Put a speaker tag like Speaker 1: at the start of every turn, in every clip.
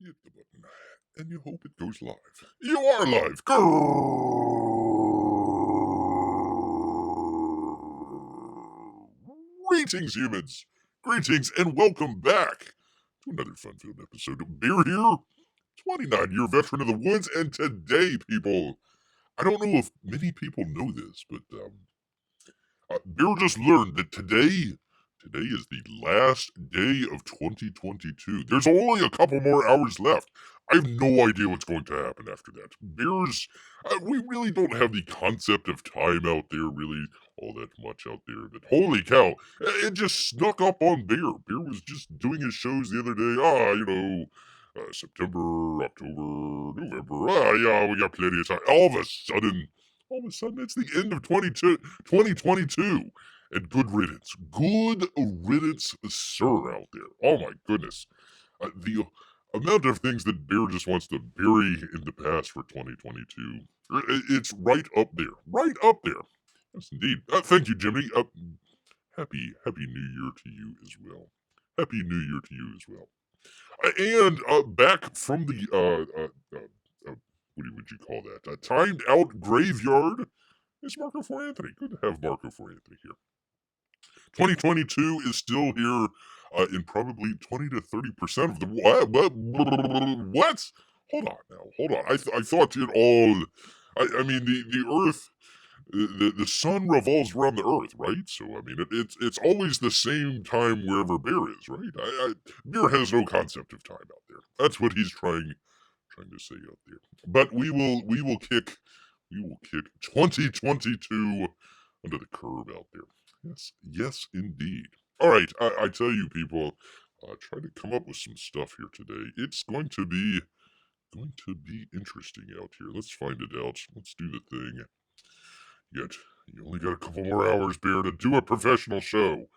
Speaker 1: You hit the button, and you hope it goes live. You are live! Greetings, humans! Greetings, and welcome back to another fun-filled episode of Beer here, 29-year veteran of the woods, and today, people, I don't know if many people know this, but Beer just learned that today is the last day of 2022. There's only a couple more hours left. I have no idea what's going to happen after that. We really don't have the concept of time out there, really, all that much out there. But holy cow, it just snuck up on Beer. Beer was just doing his shows the other day. September, October, November. Yeah, we got plenty of time. All of a sudden, it's the end of 2022. And good riddance. Good riddance, sir, out there. Oh my goodness. The amount of things that Bear just wants to bury in the past for 2022, it's right up there. Right up there. Yes, indeed. Thank you, Jimmy. Happy New Year to you as well. Happy New Year to you as well. And back from the, what would you call that? Timed out graveyard is Marco for Anthony. Good to have Marco for Anthony here. 2022 is still here in probably 20 to 30% of the what? Hold on now, hold on. I thought it all. I mean the Earth, the sun revolves around the Earth, right? So I mean it's always the same time wherever Bear is, right? Bear has no concept of time out there. That's what he's trying to say out there. But we will kick 2022 under the curb out there. Yes, indeed. All right, I tell you, people, try to come up with some stuff here today. It's going to be interesting out here. Let's find it out. Let's do the thing. Yet you only got a couple more hours, Bear, to do a professional show.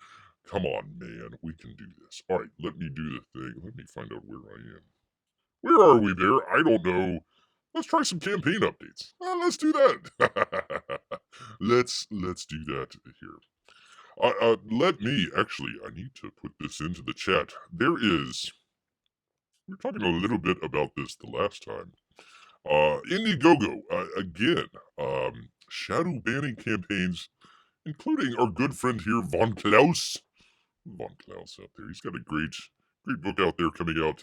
Speaker 1: Come on, man, we can do this. All right, let me do the thing. Let me find out where I am. Where are we, Bear? I don't know. Let's try some campaign updates. Let's do that. let's do that here. Let me actually. I need to put this into the chat. We were talking a little bit about this the last time. Indiegogo again. Shadow banning campaigns, including our good friend here, Von Klaus. Von Klaus out there. He's got a great book out there coming out.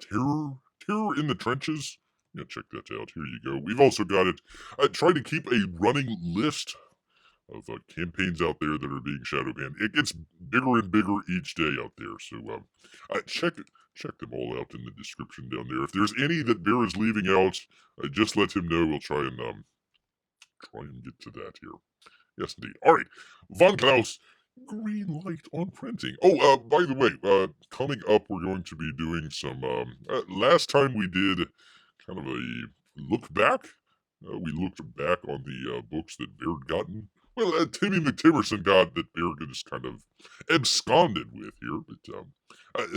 Speaker 1: Terror in the Trenches. Yeah, check that out. Here you go. We've also got it. Try to keep a running list of campaigns out there that are being shadow banned. It gets bigger and bigger each day out there. So check them all out in the description down there. If there's any that Bear is leaving out, just let him know. We'll try and get to that here. Yes, indeed. All right, Von Klaus. Green light on printing. Oh, by the way, coming up, we're going to be doing some. Last time we did kind of a look back. We looked back on the books that Bear had gotten. Well, Timmy McTimerson got that Bear just kind of absconded with here, but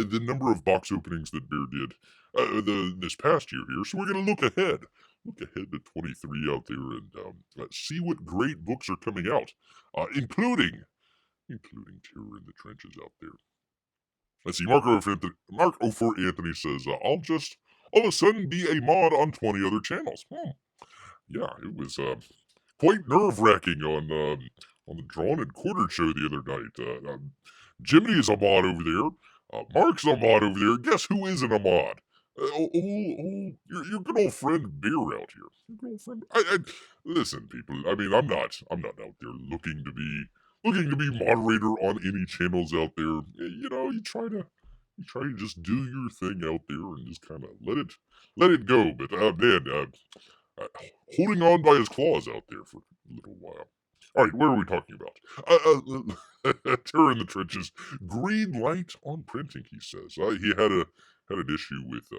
Speaker 1: the number of box openings that Bear did this past year here. So we're going to look ahead to 23 out there and see what great books are coming out, including Terror in the Trenches out there. Let's see, Mark O for Anthony says, I'll just all of a sudden be a mod on 20 other channels. Yeah, it was quite nerve-wracking on the Drawn and Quartered show the other night. Jimmy is a mod over there. Mark's a mod over there. Guess who isn't a mod? Your good old friend Beer out here. Your good old friend. Listen, people. I mean, I'm not out there looking to be moderator on any channels out there. You try to just do your thing out there and just kind of let it go. But man, holding on by his claws out there for a little while. All right, where are we talking about? Terror in the Trenches. Green light on printing, he says. He had an issue with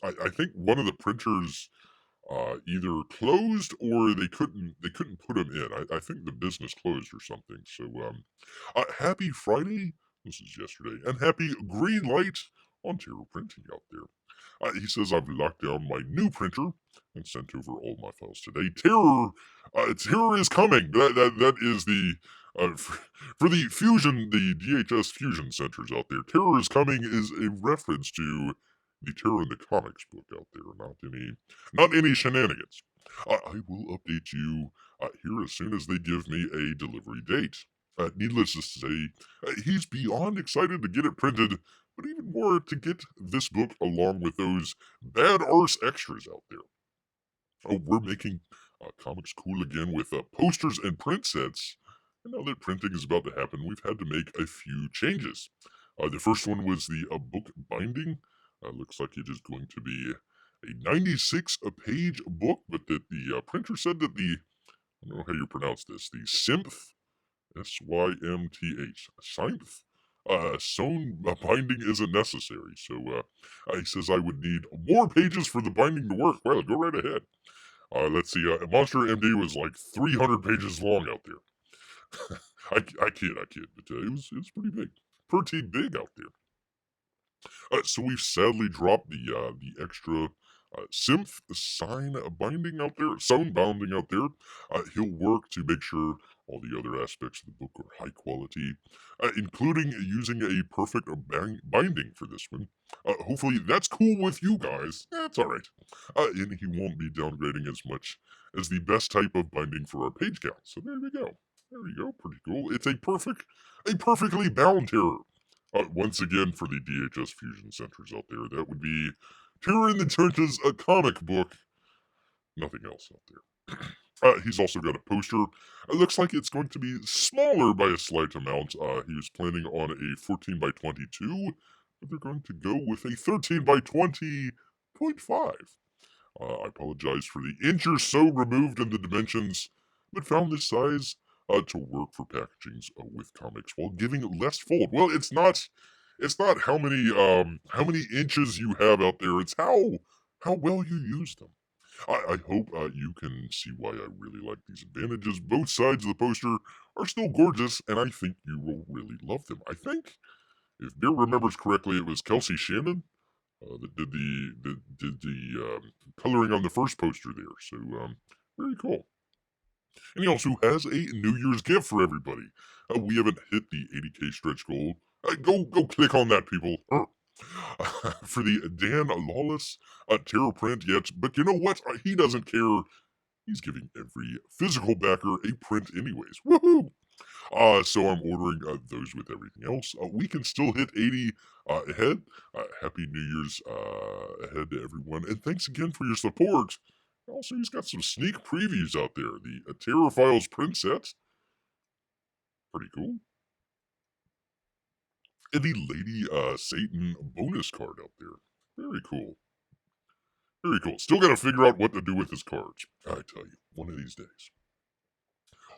Speaker 1: I think one of the printers either closed or they couldn't put him in. I think the business closed or something. So happy Friday. This is yesterday, and happy green light on Terror Printing out there. He says I've locked down my new printer and sent over all my files today. Terror is coming. That is the For the DHS fusion centers out there, Terror is Coming is a reference to the Terror in the Comics book out there, not any shenanigans. I will update you here as soon as they give me a delivery date. Needless to say, he's beyond excited to get it printed, but even more to get this book along with those bad arse extras out there. Oh, we're making comics cool again with posters and print sets. And now that printing is about to happen, we've had to make a few changes. The first one was the book binding. Looks like it is going to be a 96 page book, but that the printer said that I don't know how you pronounce this, the Synth, Symth, Synth, sewn binding isn't necessary. So he says I would need more pages for the binding to work. Well, go right ahead. Let's see. Monster MD was like 300 pages long out there. I kid, but it was pretty big out there. So we've sadly dropped the extra synth sign binding out there, sound bounding out there. He'll work to make sure all the other aspects of the book are high quality, including using a perfect binding for this one. Hopefully that's cool with you guys. That's all right. And he won't be downgrading as much as the best type of binding for our page count. So there we go. There we go. Pretty cool. It's a perfectly bound terror. Once again, for the DHS Fusion Centers out there, that would be Terror in the Churches, a comic book. Nothing else out there. He's also got a poster. It looks like it's going to be smaller by a slight amount. He was planning on a 14 by 22, but they're going to go with a 13 by 20.5. I apologize for the inch or so removed in the dimensions, but found this size to work for packagings with comics while giving it less fold. Well, it's not. It's not how many inches you have out there. It's how well you use them. I hope you can see why I really like these advantages. Both sides of the poster are still gorgeous, and I think you will really love them. I think, if Bear remembers correctly, it was Kelsey Shannon that did the coloring on the first poster there. So very cool. And he also has a New Year's gift for everybody. We haven't hit the 80K stretch goal. Go click on that, people. For the Dan Lawless terror print yet, but you know what? He doesn't care. He's giving every physical backer a print anyways. Woohoo! So I'm ordering those with everything else. We can still hit 80 ahead. Happy New Year's ahead to everyone. And thanks again for your support. Also, he's got some sneak previews out there. The Terror Files print set. Pretty cool. And the Lady Satan bonus card out there. Very cool. Very cool. Still got to figure out what to do with his cards. I tell you, one of these days.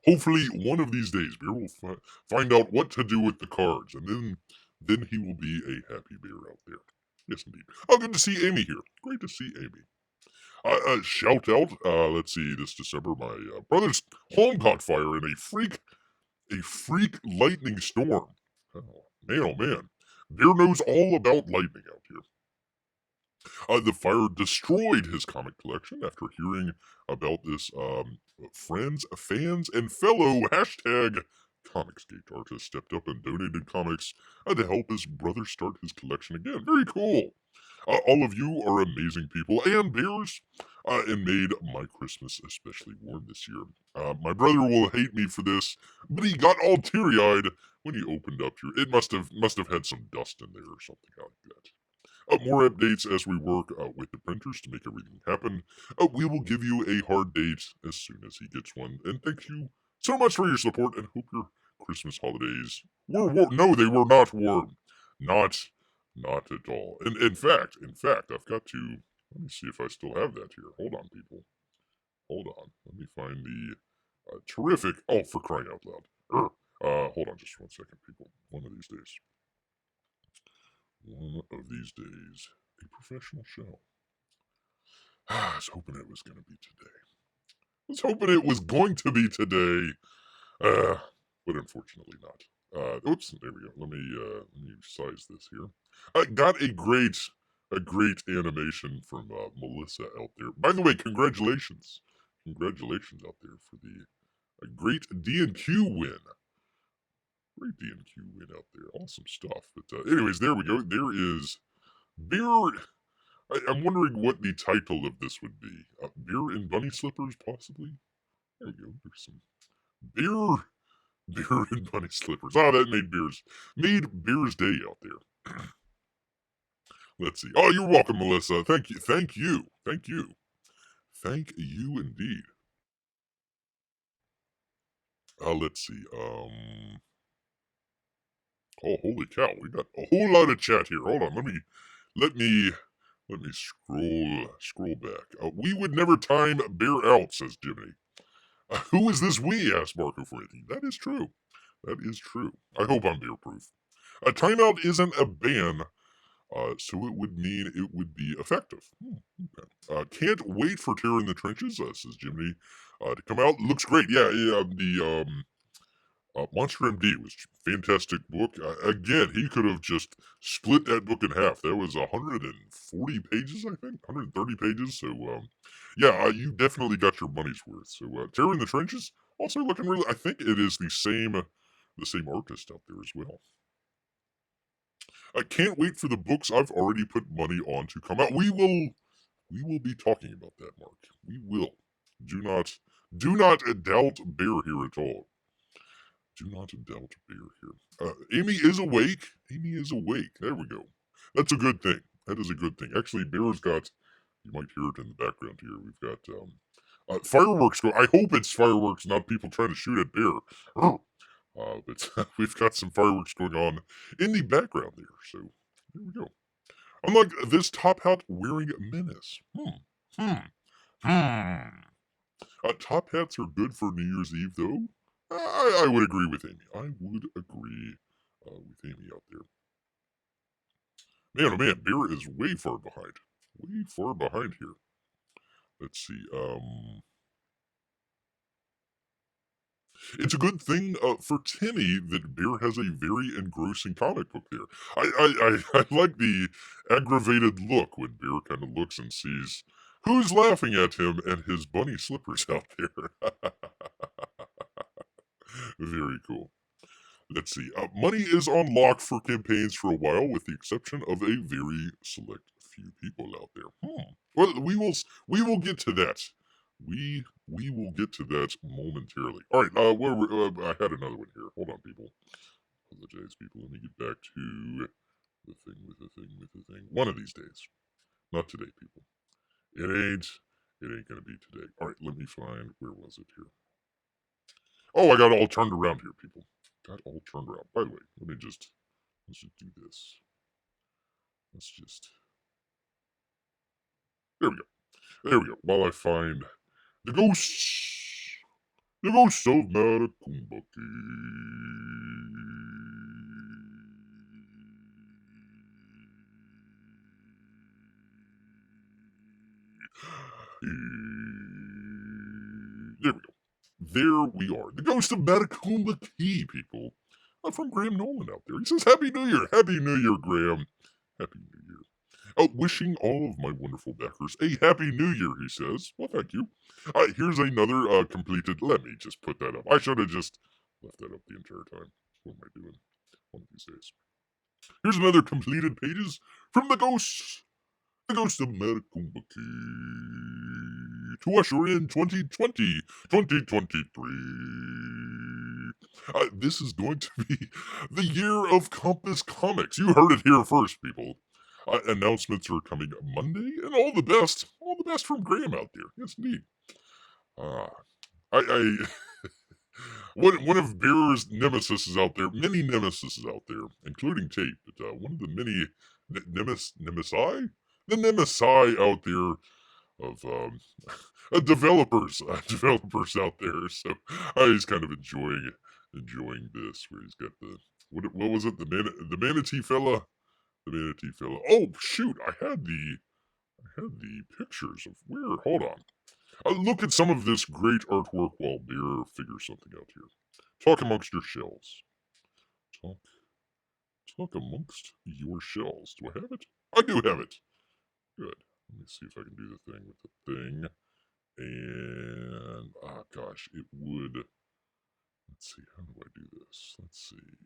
Speaker 1: Hopefully, one of these days, Bear will find out what to do with the cards, and then he will be a happy bear out there. Yes, indeed. Oh, good to see Amy here. Great to see Amy. Shout out, let's see, this December, my brother's home caught fire in a freak lightning storm. Oh man. Bear knows all about lightning out here. The fire destroyed his comic collection after hearing about this. Friends, fans, and fellow hashtag Comicsgate artist stepped up and donated comics to help his brother start his collection again. Very cool. All of you are amazing people and bears, and made my Christmas especially warm this year. My brother will hate me for this, but he got all teary-eyed when he opened up here. It must have had some dust in there or something like that. More updates as we work with the printers to make everything happen. We will give you a hard date as soon as he gets one. And thank you so much for your support, and hope your Christmas holidays were warm. No, they were not warm. Not at all. And in fact, I've got to, let me see if I still have that here. Hold on, people. Hold on. Let me find the terrific, oh, for crying out loud. Hold on just one second, people. One of these days. One of these days, a professional show. I was hoping it was going to be today. I was hoping it was going to be today, but unfortunately not. Oops, there we go. Let me size this here. I got a great animation from Melissa out there. By the way, congratulations out there for the a great D&Q win. Great DNQ win out there. Awesome stuff. But anyways, there we go. There is beer. I'm wondering what the title of this would be. Beer and bunny slippers, possibly. There we go. There's some beer, beer and bunny slippers. Oh, that made Beer's day out there. Let's see. Oh, you're welcome, Melissa. Thank you. Thank you. Thank you. Thank you indeed. Let's see. Oh, holy cow! We got a whole lot of chat here. Hold on. Let me scroll back. We would never time Bear out, says Jiminy. Who is this we? Asked Marco for anything. That is true. That is true. I hope I'm bear proof. A timeout isn't a ban, so it would mean it would be effective. Okay. Can't wait for Terror in the Trenches, says Jiminy, to come out. Looks great. Yeah, the Monster MD was a fantastic book. Again, he could have just split that book in half. That was 140 pages, I think, 130 pages. So, yeah, you definitely got your money's worth. So, Terror in the Trenches also looking really. I think it is the same artist out there as well. I can't wait for the books I've already put money on to come out. We will be talking about that, Mark. We will. Do not doubt Bear here at all. Do not doubt Bear here. Amy is awake. Amy is awake. There we go. That's a good thing. That is a good thing. Actually, Bear's got. You might hear it in the background here. We've got fireworks go. I hope it's fireworks, not people trying to shoot at Bear. But we've got some fireworks going on in the background there. So there we go. Unlike this top hat wearing menace. Top hats are good for New Year's Eve, though. I would agree with Amy. I would agree with Amy out there. Man, oh man, Bear is way far behind. Way far behind here. Let's see. It's a good thing for Timmy that Bear has a very engrossing comic book there. I like the aggravated look when Bear kind of looks and sees who's laughing at him and his bunny slippers out there. Very cool. Let's see. Money is on lock for campaigns for a while, with the exception of a very select few people out there. Well, we will get to that. We will get to that momentarily. All right. I had another one here. Hold on, people. Apologize, people. Let me get back to the thing with the thing with the thing. One of these days. Not today, people. It ain't gonna be today. All right. Let me find. Where was it here? Oh, I got all turned around here, people. Got all turned around. By the way, let's just do this. There we go. There we go. While I find the ghosts of Matakumbaki. There we go. There we are. The ghost of Matakumbaki, people. From Graham Nolan out there. He says, Happy New Year. Happy New Year, Graham. Happy New Year. Wishing all of my wonderful backers a Happy New Year, he says. Well, thank you. Here's another completed. Let me just put that up. I should have just left that up the entire time. What am I doing? One of these days. Here's another completed pages from the ghost of Matakumbaki to usher in 2020, 2023. This is going to be the year of Compass Comics. You heard it here first, people. Announcements are coming Monday, and all the best from Graham out there. Yes, indeed. I one of Bear's nemesis is out there, many nemesis out there, including Tate, but one of the many nemesi? The nemesi out there of developers out there. So he's kind of enjoying this, where he's got the what was it, the manatee fella. The manatee fella. Oh shoot! I had the pictures of where. Hold on. Look at some of this great artwork while Bear figures something out here. Talk amongst your shells. Talk amongst your shells. Do I have it? I do have it. Good. Let me see if I can do the thing with the thing. And gosh, it would Let's see, how do I do this? Let's see.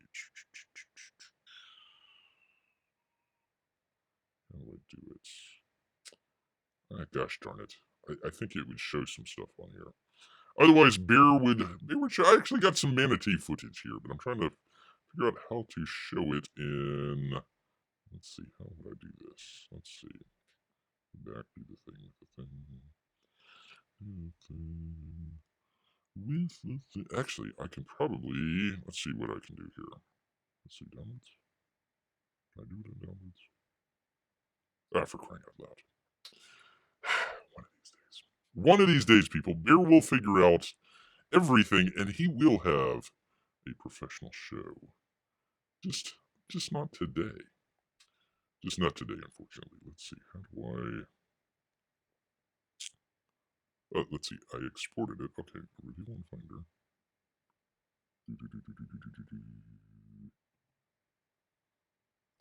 Speaker 1: How do I do it? Gosh darn it. I think it would show some stuff on here. Otherwise, Bear would show. I actually got some manatee footage here, but I'm trying to figure out how to show it in. Let's see, how would I do this? Let's see. Back, do the thing with the thing. With the thing. Actually, I can probably. Let's see what I can do here. Let's see, downloads. Can I do it in downloads? Ah, for crying out loud. One of these days. One of these days, people, Bear will figure out everything, and he will have a professional show. Just not today. Just not today, unfortunately. Let's see. How do I? Let's see. I exported it. Okay. Reveal and Finder.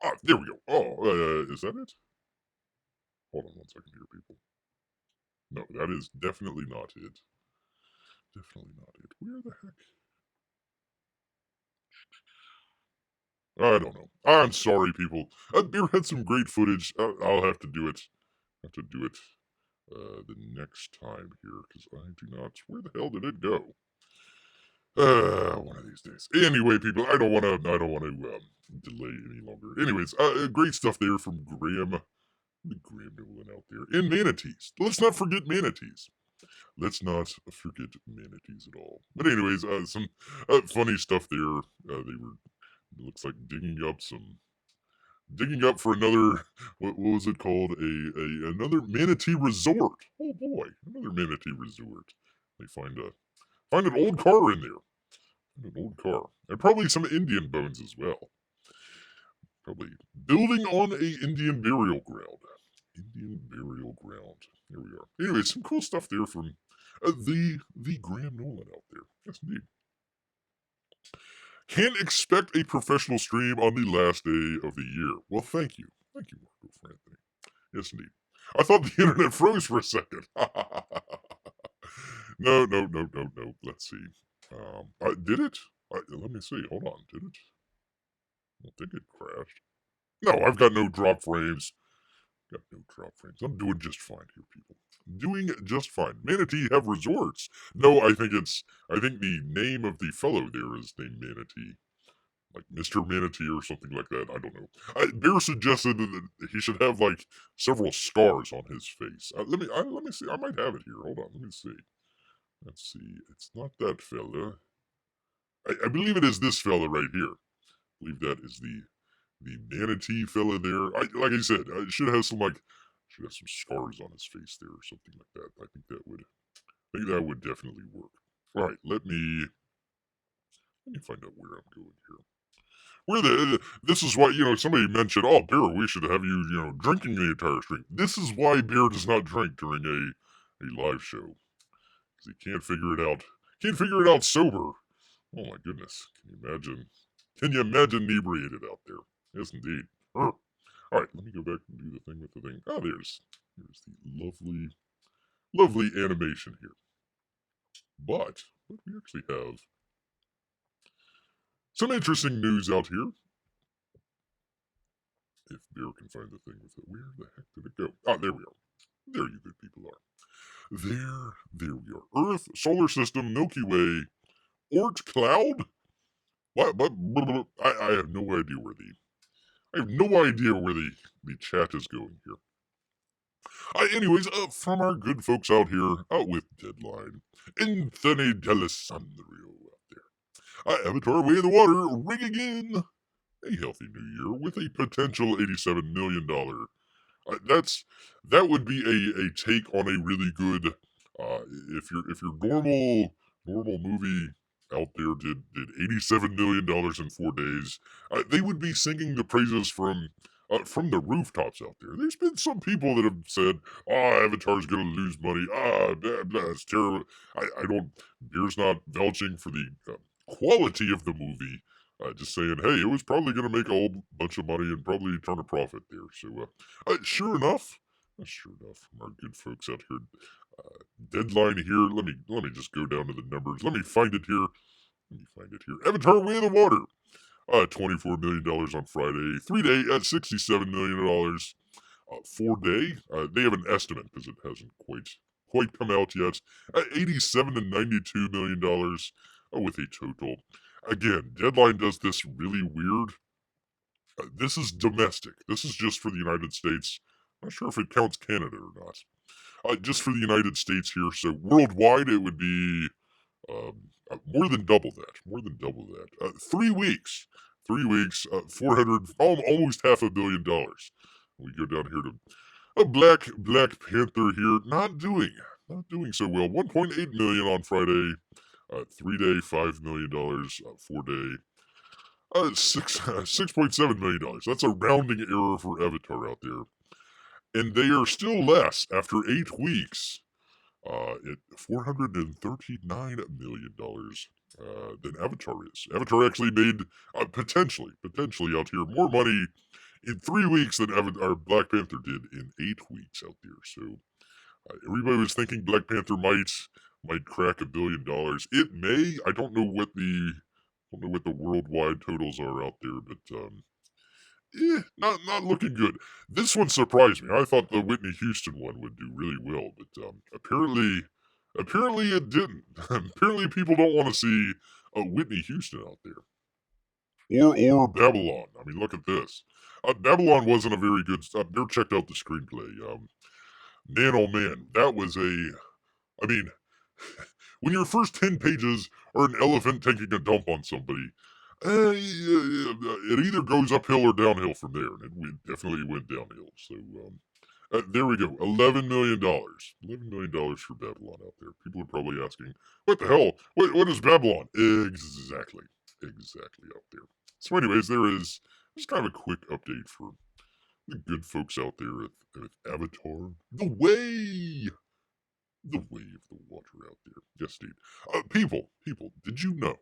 Speaker 1: Ah, there we go. Oh, is that it? Hold on one second here, people. No, that is definitely not it. Definitely not it. Where the heck? I don't know. I'm sorry, people. Beer had some great footage. I'll have to do it. The next time here, because I do not. Where the hell did it go? One of these days. Anyway, people, I don't want to delay any longer. Anyways, great stuff there from Graham. The Graham Nolan out there. And manatees. Let's not forget manatees. Let's not forget manatees at all. But anyways, some funny stuff there. They were, looks like digging up for another, what was it called? Another manatee resort. Oh boy, another manatee resort. They find an old car in there. An old car. And probably some Indian bones as well. Probably building on a Indian burial ground. Indian burial ground. Here we are. Anyway, some cool stuff there from the Graham Nolan out there. Yes, indeed. Can't expect a professional stream on the last day of the year. Well, thank you. Thank you, Marco, for Anthony. Yes, indeed. I thought the internet froze for a second. No. Let's see. Did it? Let me see. Hold on. Did it? I don't think it crashed. No, I've got no drop frames. Got no drop frames. I'm doing just fine here, people. Doing just fine. Manatee have resorts. No, I think the name of the fellow there is named Manatee. Like Mr. Manatee or something like that. I don't know. Bear suggested that he should have like several scars on his face. Let me see. I might have it here. Hold on. Let me see. Let's see. It's not that fella. I believe it is this fella right here. I believe that is the manatee fella there. Like I said, I should have some scars on his face there or something like that. I think that would definitely work. All right, let me find out where I'm going here. This is why, somebody mentioned, oh, Bear, we should have you, drinking the entire stream. This is why Bear does not drink during a live show. Because he can't figure it out. Can't figure it out sober. Oh my goodness. Can you imagine inebriated out there? Yes, indeed. All right, let me go back and do the thing with the thing. Oh, there's the lovely animation here. But we actually have some interesting news out here. If Bear can find the thing with it. Where the heck did it go? Ah, there we are. There you good people are. There we are. Earth, solar system, Milky Way, Oort cloud? What? I have no idea where the chat is going here. Anyways, from our good folks out here, out with Deadline, Anthony D'Alessandro out there. Avatar Way in the Water, ringing in a healthy new year with a potential $87 million. That would be a take on a really good. If your normal movie out there did $87 million in 4 days, they would be singing the praises from the rooftops out there. There's been some people that have said, "Oh, Avatar's gonna lose money. Blah, blah, it's terrible." I don't. Beer's not vouching for the quality of the movie. Just saying, hey, it was probably going to make a whole bunch of money and probably turn a profit there. So, sure enough, from our good folks out here, Deadline here. Let me just go down to the numbers. Let me find it here. Let me find it here. Avatar: Way of the Water. $24 million on Friday. 3-day at $67 million. 4-day, they have an estimate because it hasn't quite come out yet. 87 to $92 million with a total. Again, Deadline does this really weird. This is domestic. This is just for the United States. Not sure if it counts Canada or not. Just for the United States here. So worldwide, it would be more than double that. More than double that. 3 weeks. 3 weeks. 400. Almost $500 million. We go down here to Black Panther here. Not doing so well. 1.8 million on Friday. 3-day, $5 million. 4-day. $6.7 million. That's a rounding error for Avatar out there. And they are still less after 8 weeks at $439 million than Avatar is. Avatar actually made potentially out here more money in 3 weeks than Black Panther did in 8 weeks out there. So everybody was thinking Black Panther might crack $1 billion. It may. I don't know what the worldwide totals are out there, but not looking good. This one surprised me. I thought the Whitney Houston one would do really well, but apparently it didn't. Apparently people don't want to see Whitney Houston out there, or Babylon. I mean, look at this. Babylon wasn't a very good. Never checked out the screenplay. Man, oh man, that was a. I mean, when your first 10 pages are an elephant taking a dump on somebody, it either goes uphill or downhill from there, and it definitely went downhill. So there we go, $11 million. $11 million for Babylon out there. People are probably asking, what the hell? What is Babylon? Exactly out there. So anyways, there is just kind of a quick update for the good folks out there with Avatar. The way of the water out there. Yes, indeed. People, did you know?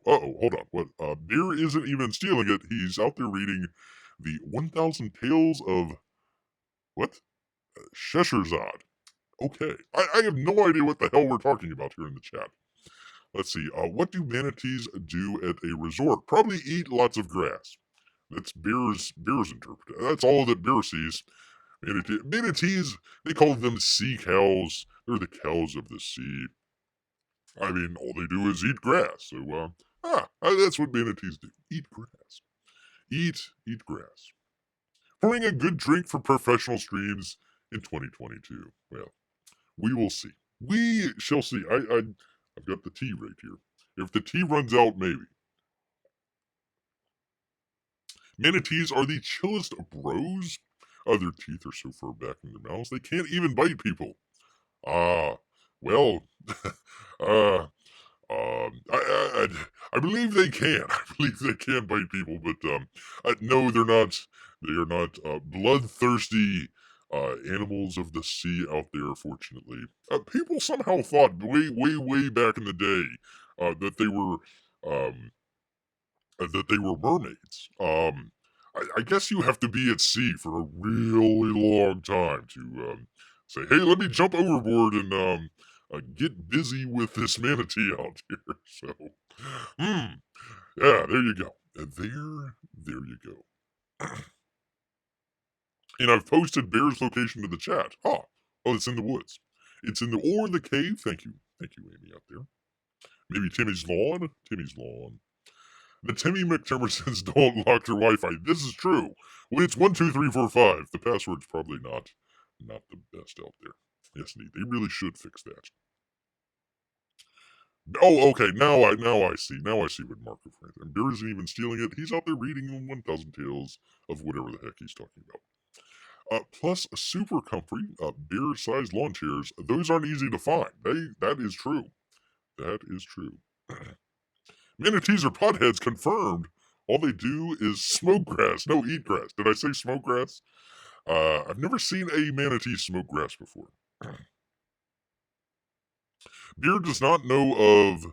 Speaker 1: Hold on. What? Bear isn't even stealing it. He's out there reading the 1,000 Tales of what? Cheshirezad. Okay. I have no idea what the hell we're talking about here in the chat. Let's see. What do manatees do at a resort? Probably eat lots of grass. That's Bear's interpretation. That's all that Bear sees. Manatees, they call them sea cows. They're the cows of the sea. I mean, all they do is eat grass. So, that's what manatees do. Eat grass. Eat grass. Pouring a good drink for professional streams in 2022. Well, we will see. We shall see. I've got the tea right here. If the tea runs out, maybe. Manatees are the chillest bros. Their teeth are so far back in their mouths they can't even bite people. Well, I believe they can. I believe they can bite people, but no, they're not. They are not bloodthirsty animals of the sea out there. Fortunately, people somehow thought way back in the day that they were um, mermaids. I guess you have to be at sea for a really long time to say, "Hey, let me jump overboard and get busy with this manatee out here." So, yeah, there you go. There you go. And I've posted Bear's location to the chat. Oh, it's in the woods. It's in the cave. Thank you, Amy out there. Maybe Timmy's lawn. The Timmy McTimmersons don't lock their Wi-Fi. This is true. When it's 12345, the password's probably not the best out there. Yes, indeed. They really should fix that. Oh, okay. Now I see. Now I see what Marco Franklin. Bear isn't even stealing it. He's out there reading 1,000 tales of whatever the heck he's talking about. Plus, super comfy, bear-sized lawn chairs. Those aren't easy to find. That is true. That is true. Manatees are potheads, confirmed. All they do is smoke grass. No, eat grass. Did I say smoke grass? I've never seen a manatee smoke grass before. Beer does not know of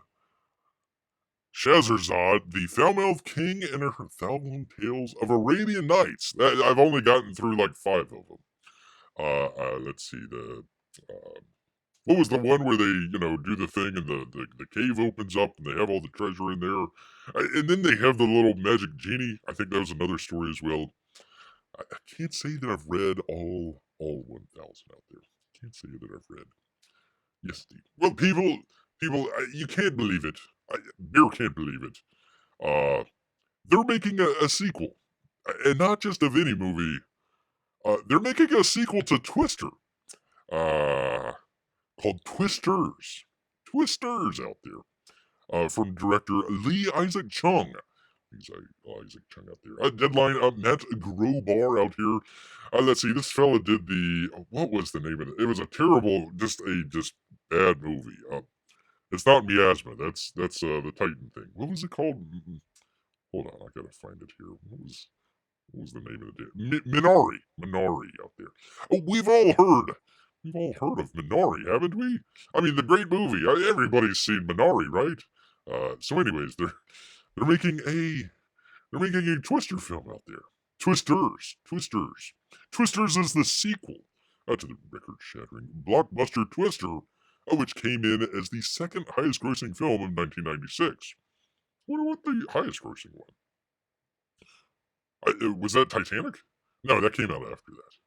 Speaker 1: Scheherazade, the foul-mouthed king, and her 1,000 tales of Arabian Nights. I've only gotten through like 5 of them. Let's see. What was the one where they, do the thing and the cave opens up and they have all the treasure in there? And then they have the little magic genie. I think that was another story as well. I can't say that I've read all 1,000 out there. Can't say that I've read. Yes, indeed. Well, people, you can't believe it. Beer can't believe it. Uh, they're making a sequel, and not just of any movie. They're making a sequel to Twister, uh, called Twisters. Twisters out there. From director Lee Isaac Chung. Isaac Chung out there. Deadline, Matt Grobar out here. Let's see, this fella did what was the name of it? It was a terrible, just bad movie. It's not Miasma. That's the Titan thing. What was it called? Hold on, I gotta find it here. What was the name of it? Minari out there. Oh, we've all heard of Minari, haven't we? I mean, the great movie. Everybody's seen Minari, right? So, anyways, they're making a Twister film out there. Twisters is the sequel to the record-shattering blockbuster Twister, which came in as the second highest-grossing film of 1996. Wonder what the highest-grossing one. Was that Titanic? No, that came out after that.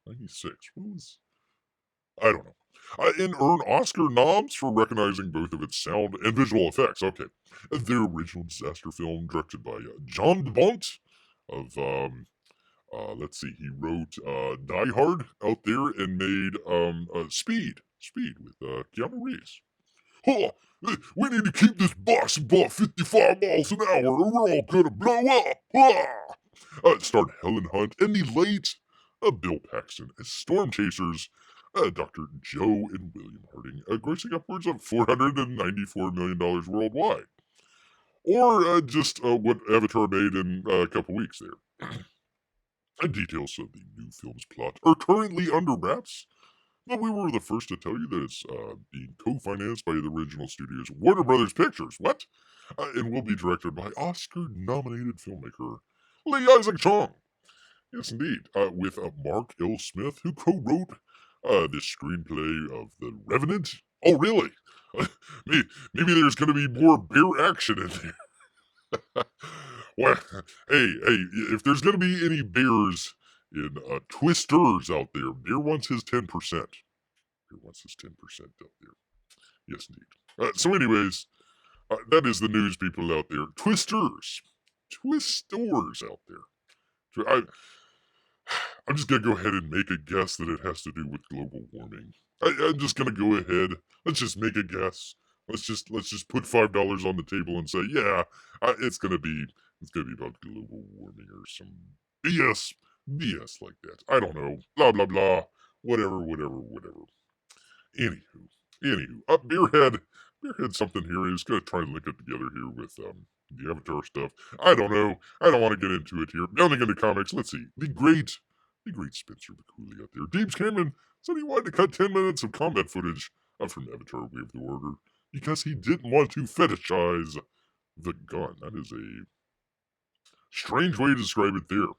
Speaker 1: 96. What was? I don't know. And earned Oscar noms for recognizing both of its sound and visual effects. Okay. Their original disaster film, directed by John DeBont of, let's see, he wrote Die Hard out there and made Speed with Keanu Reeves. Huh, we need to keep this bus above 55 miles an hour or we're all gonna blow up. It starred Helen Hunt and the late Bill Paxton as storm chasers, Dr. Joe and William Harding, grossing upwards of $494 million worldwide. Or just what Avatar made in a couple weeks there. Details of the new film's plot are currently under wraps, but we were the first to tell you that it's being co-financed by the original studios Warner Brothers Pictures. What? And will be directed by Oscar-nominated filmmaker Lee Isaac Chung. Yes, indeed. With Mark L. Smith, who co-wrote the screenplay of The Revenant. Oh, really? Maybe there's going to be more beer action in there. Well, hey, if there's going to be any beers in Twisters out there, beer wants his 10%. Beer wants his 10% out there. Yes, indeed. So, anyways, that is the news, people out there. Twisters out there. I'm just going to go ahead and make a guess that it has to do with global warming. I'm just going to go ahead. Let's just make a guess. Let's just put $5 on the table and say, yeah, it's going to be about global warming or some BS like that. I don't know. Blah blah blah. Whatever. Anywho, Beerhead something here. He's going to try and link it together here with the Avatar stuff. I don't know. I don't want to get into it here. Delving into comics. Let's see. The great Spencer McCooley out there. James Cameron said he wanted to cut 10 minutes of combat footage from Avatar Way of the Order because he didn't want to fetishize the gun. That is a strange way to describe it there.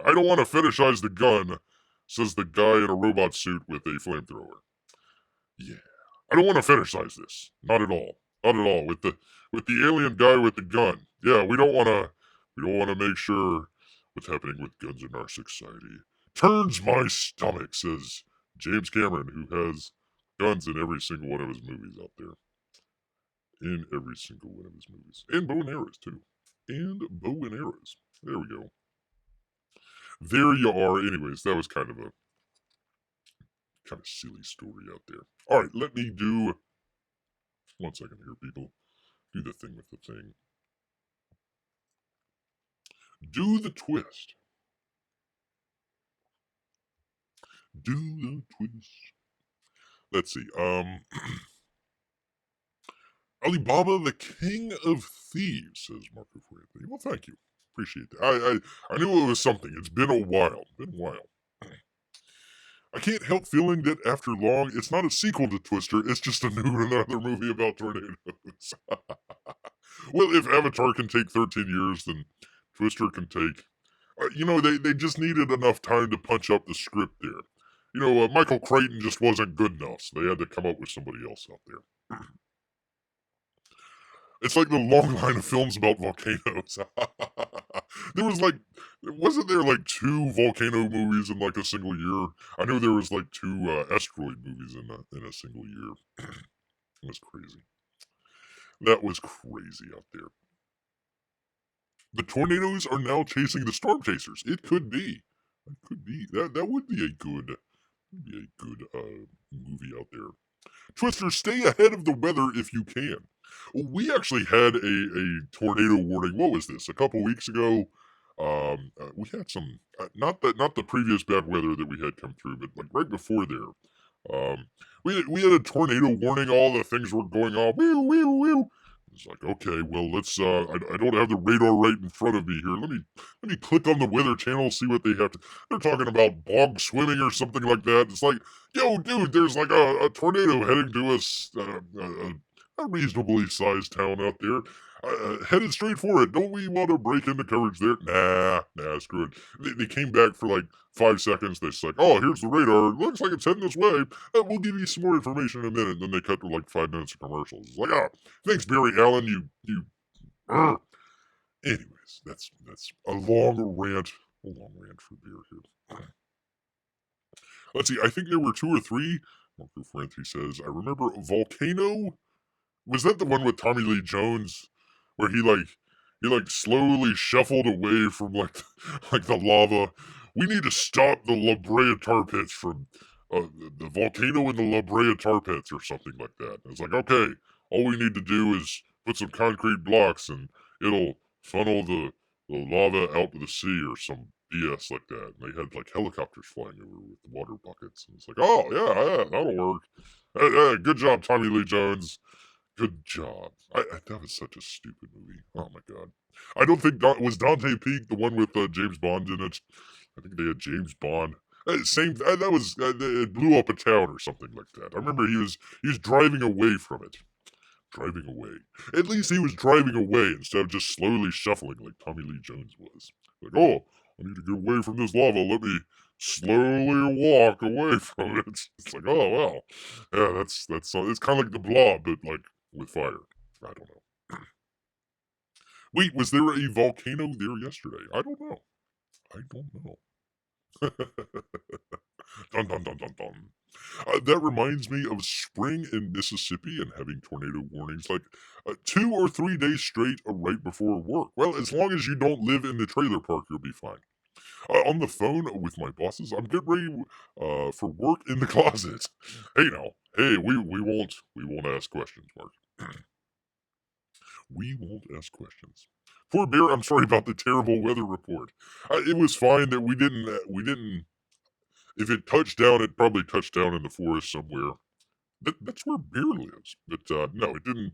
Speaker 1: I don't want to fetishize the gun, says the guy in a robot suit with a flamethrower. Yeah. I don't want to fetishize this. Not at all. With the alien guy with the gun. Yeah, we don't want to make sure what's happening with guns in our society. Turns my stomach, says James Cameron, who has guns in every single one of his movies out there. In every single one of his movies. And bow and arrows, too. There we go. There you are. Anyways, that was kind of silly story out there. Alright, let me do 1 second here, people. Do the thing with the thing. Do the twist. Let's see. Alibaba, the King of Thieves, says Marco Anthony. Well, thank you. Appreciate that. I knew it was something. It's been a while. I can't help feeling that after long, it's not a sequel to Twister, it's just another movie about tornadoes. Well, if Avatar can take 13 years, then Twister can take... they just needed enough time to punch up the script there. Michael Crichton just wasn't good enough, so they had to come up with somebody else out there. It's like the long line of films about volcanoes. There was like, wasn't there like two volcano movies in like a single year? I know there was like two asteroid movies in a single year. It was crazy. That was crazy out there. The tornadoes are now chasing the storm chasers. It could be. It could be. That would be a good movie out there. Twister, stay ahead of the weather if you can. We actually had a tornado warning. What was this? A couple weeks ago. We had some not the previous bad weather that we had come through, but like right before there. We had a tornado warning. All the things were going off. Whew, whew, whew. It's like, okay, well, let's. I don't have the radar right in front of me here. Let me click on the Weather Channel, see what they have to. They're talking about bog swimming or something like that. It's like, yo, dude, there's like a tornado heading to us, a reasonably sized town out there. Headed straight for it. Don't we want to break into coverage there? Nah, screw it. They came back for like 5 seconds. They're just like, oh, here's the radar. Looks like it's heading this way. We'll give you some more information in a minute. And then they cut to like 5 minutes of commercials. It's like, ah, thanks, Barry Allen. You. Anyways, that's a long rant. A long rant for beer here. Let's see. I think there were two or three. Marco Franti says, I remember Volcano. Was that the one with Tommy Lee Jones, where he slowly shuffled away from like the lava? We need to stop the La Brea tar pits from the volcano in the La Brea tar pits or something like that. And it's like, okay, all we need to do is put some concrete blocks and it'll funnel the lava out to the sea or some BS like that. And they had like helicopters flying over with water buckets. And it's like, oh yeah, that'll work. Good job, Tommy Lee Jones. Good job. That was such a stupid movie. Oh my god. I don't think was Dante Peak the one with James Bond in it. I think they had James Bond. Same. That was it blew up a town or something like that. I remember he was driving away from it. Driving away. At least he was driving away instead of just slowly shuffling like Tommy Lee Jones was. Like, oh, I need to get away from this lava. Let me slowly walk away from it. It's like, oh well, yeah, that's it's kind of like the Blob, but like with fire. I don't know. Wait, was there a volcano there yesterday? I don't know. I don't know. Dun dun dun dun dun. That reminds me of spring in Mississippi and having tornado warnings like 2 or 3 days straight right before work. Well, as long as you don't live in the trailer park, you'll be fine. On the phone with my bosses, I'm getting ready for work in the closet. Hey now, hey, we won't ask questions, Mark. We won't ask questions. Poor Bear, I'm sorry about the terrible weather report. It was fine that we didn't. If it touched down, it probably touched down in the forest somewhere. That's where Bear lives. But no, it didn't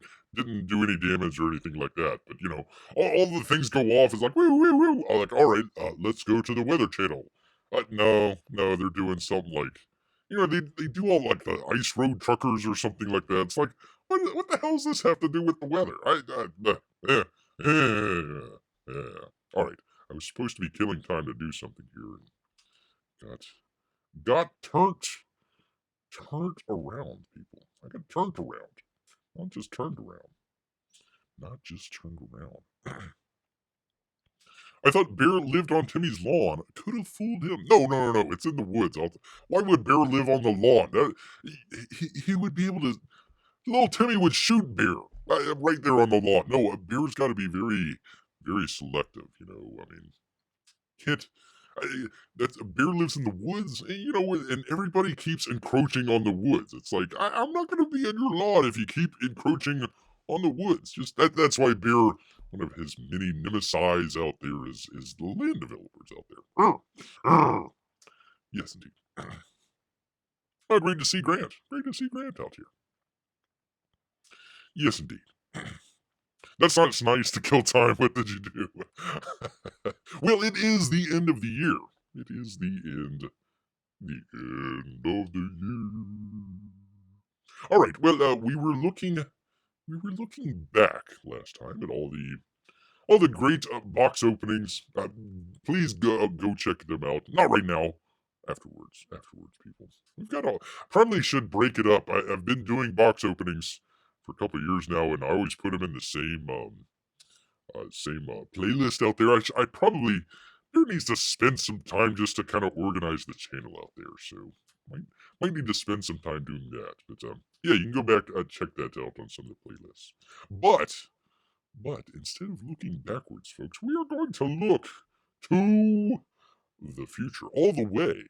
Speaker 1: do any damage or anything like that. But all the things go off. It's like woo woo woo. I'm like, all right, let's go to the Weather Channel. No, they're doing something like, they do all like the ice road truckers or something like that. It's like, what the hell does this have to do with the weather? Yeah, yeah, yeah. All right, I was supposed to be killing time to do something here, and got turned around, people. I got turned around. Not just turned around. Not just turned around. I thought Bear lived on Timmy's lawn. Could have fooled him. No. It's in the woods. Why would Bear live on the lawn? He would be able to. Little Timmy would shoot Bear right there on the lawn. No, a Bear's got to be very, very selective. I mean, can't. That's Bear lives in the woods, and everybody keeps encroaching on the woods. It's like I'm not going to be on your lawn if you keep encroaching on the woods. Just that's why Bear, one of his many nemesis out there, is the land developers out there. Yes, indeed. Oh, great to see Grant. Great to see Grant out here. Yes, indeed. That's not nice to kill time. What did you do? Well, it is the end of the year. It is the end of the year. All right. Well, we were looking back last time at all the great box openings. Please go check them out. Not right now. Afterwards, people. We've got all. Probably should break it up. I've been doing box openings for a couple of years now, and I always put them in the same playlist out there. I probably there needs to spend some time just to kind of organize the channel out there. So might might need to spend some time doing that. But yeah, you can go back check that out on some of the playlists. But instead of looking backwards, folks, we are going to look to the future, all the way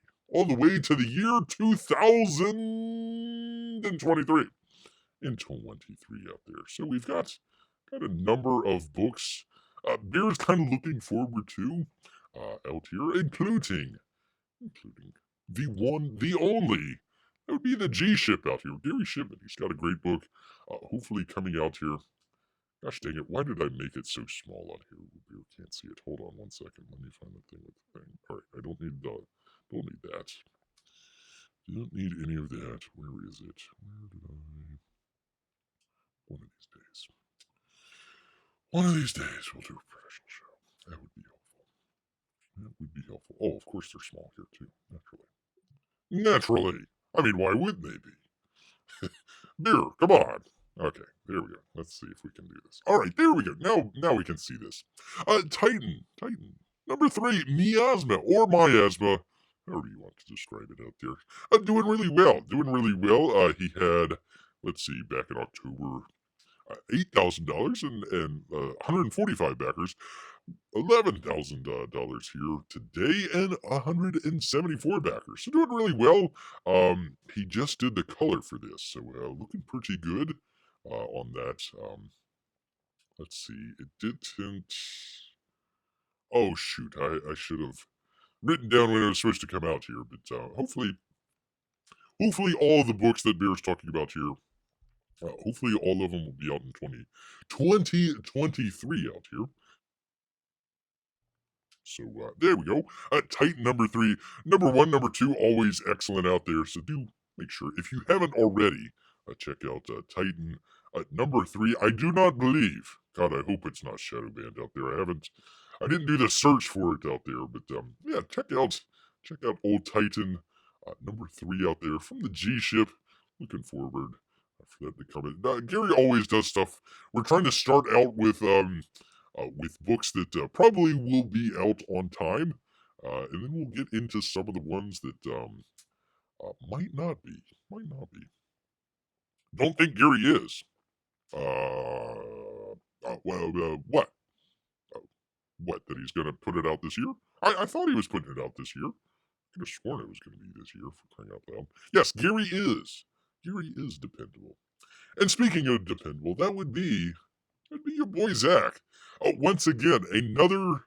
Speaker 1: to the year 2023. In 23 out there. So we've got a number of books. Bear's kind of looking forward to out here, including the one, the only. That would be the G ship out here. Gary Shipman. He's got a great book. Hopefully coming out here. Gosh dang it! Why did I make it so small on here? Bear can't see it. Hold on one second. Let me find the thing with the thing. All right, I don't need that. Don't need any of that. Where is it? Where did I? One of these days. One of these days we'll do a professional show. That would be helpful. That would be helpful. Oh, of course they're small here too. Naturally. I mean, why wouldn't they be? Beer, come on. Okay, there we go. Let's see if we can do this. All right, there we go. Now we can see this. Titan. Number 3, miasma or miasma, however you want to describe it out there. Doing really well. He had, let's see, back in October, $8,000 and 145 backers. $11,000 here today and 174 backers. So doing really well. He just did the color for this, so looking pretty good on that. Let's see, it didn't. Oh shoot, I should have written down when it was supposed to come out here, but hopefully all the books that Bear's talking about here. Hopefully all of them will be out in 2023 out here. So there we go. Titan number 3, number 1, number 2, always excellent out there. So do make sure if you haven't already, check out Titan number 3. I do not believe. God, I hope it's not Shadow Banned out there. I didn't do the search for it out there, but yeah, check out old Titan number 3 out there from the G ship. Looking forward for that to come in. Gary always does stuff. We're trying to start out with books that probably will be out on time, and then we'll get into some of the ones that might not be. Don't think Gary is. What? Uh, what? That he's going to put it out this year? I thought he was putting it out this year. I could have sworn it was going to be this year, for crying out loud. Yes, Gary is. Gary is dependable. And speaking of dependable, that would be your boy Zach. Oh, once again, another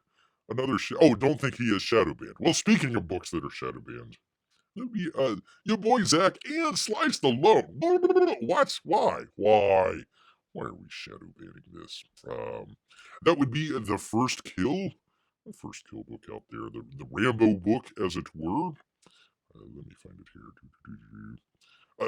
Speaker 1: oh, don't think he is shadow banned. Well, speaking of books that are shadow banned, that'd be your boy Zach and Slice the Lone. What? Why? Why are we shadow banning this? That would be the first kill book out there, the Rambo book, as it were. Let me find it here.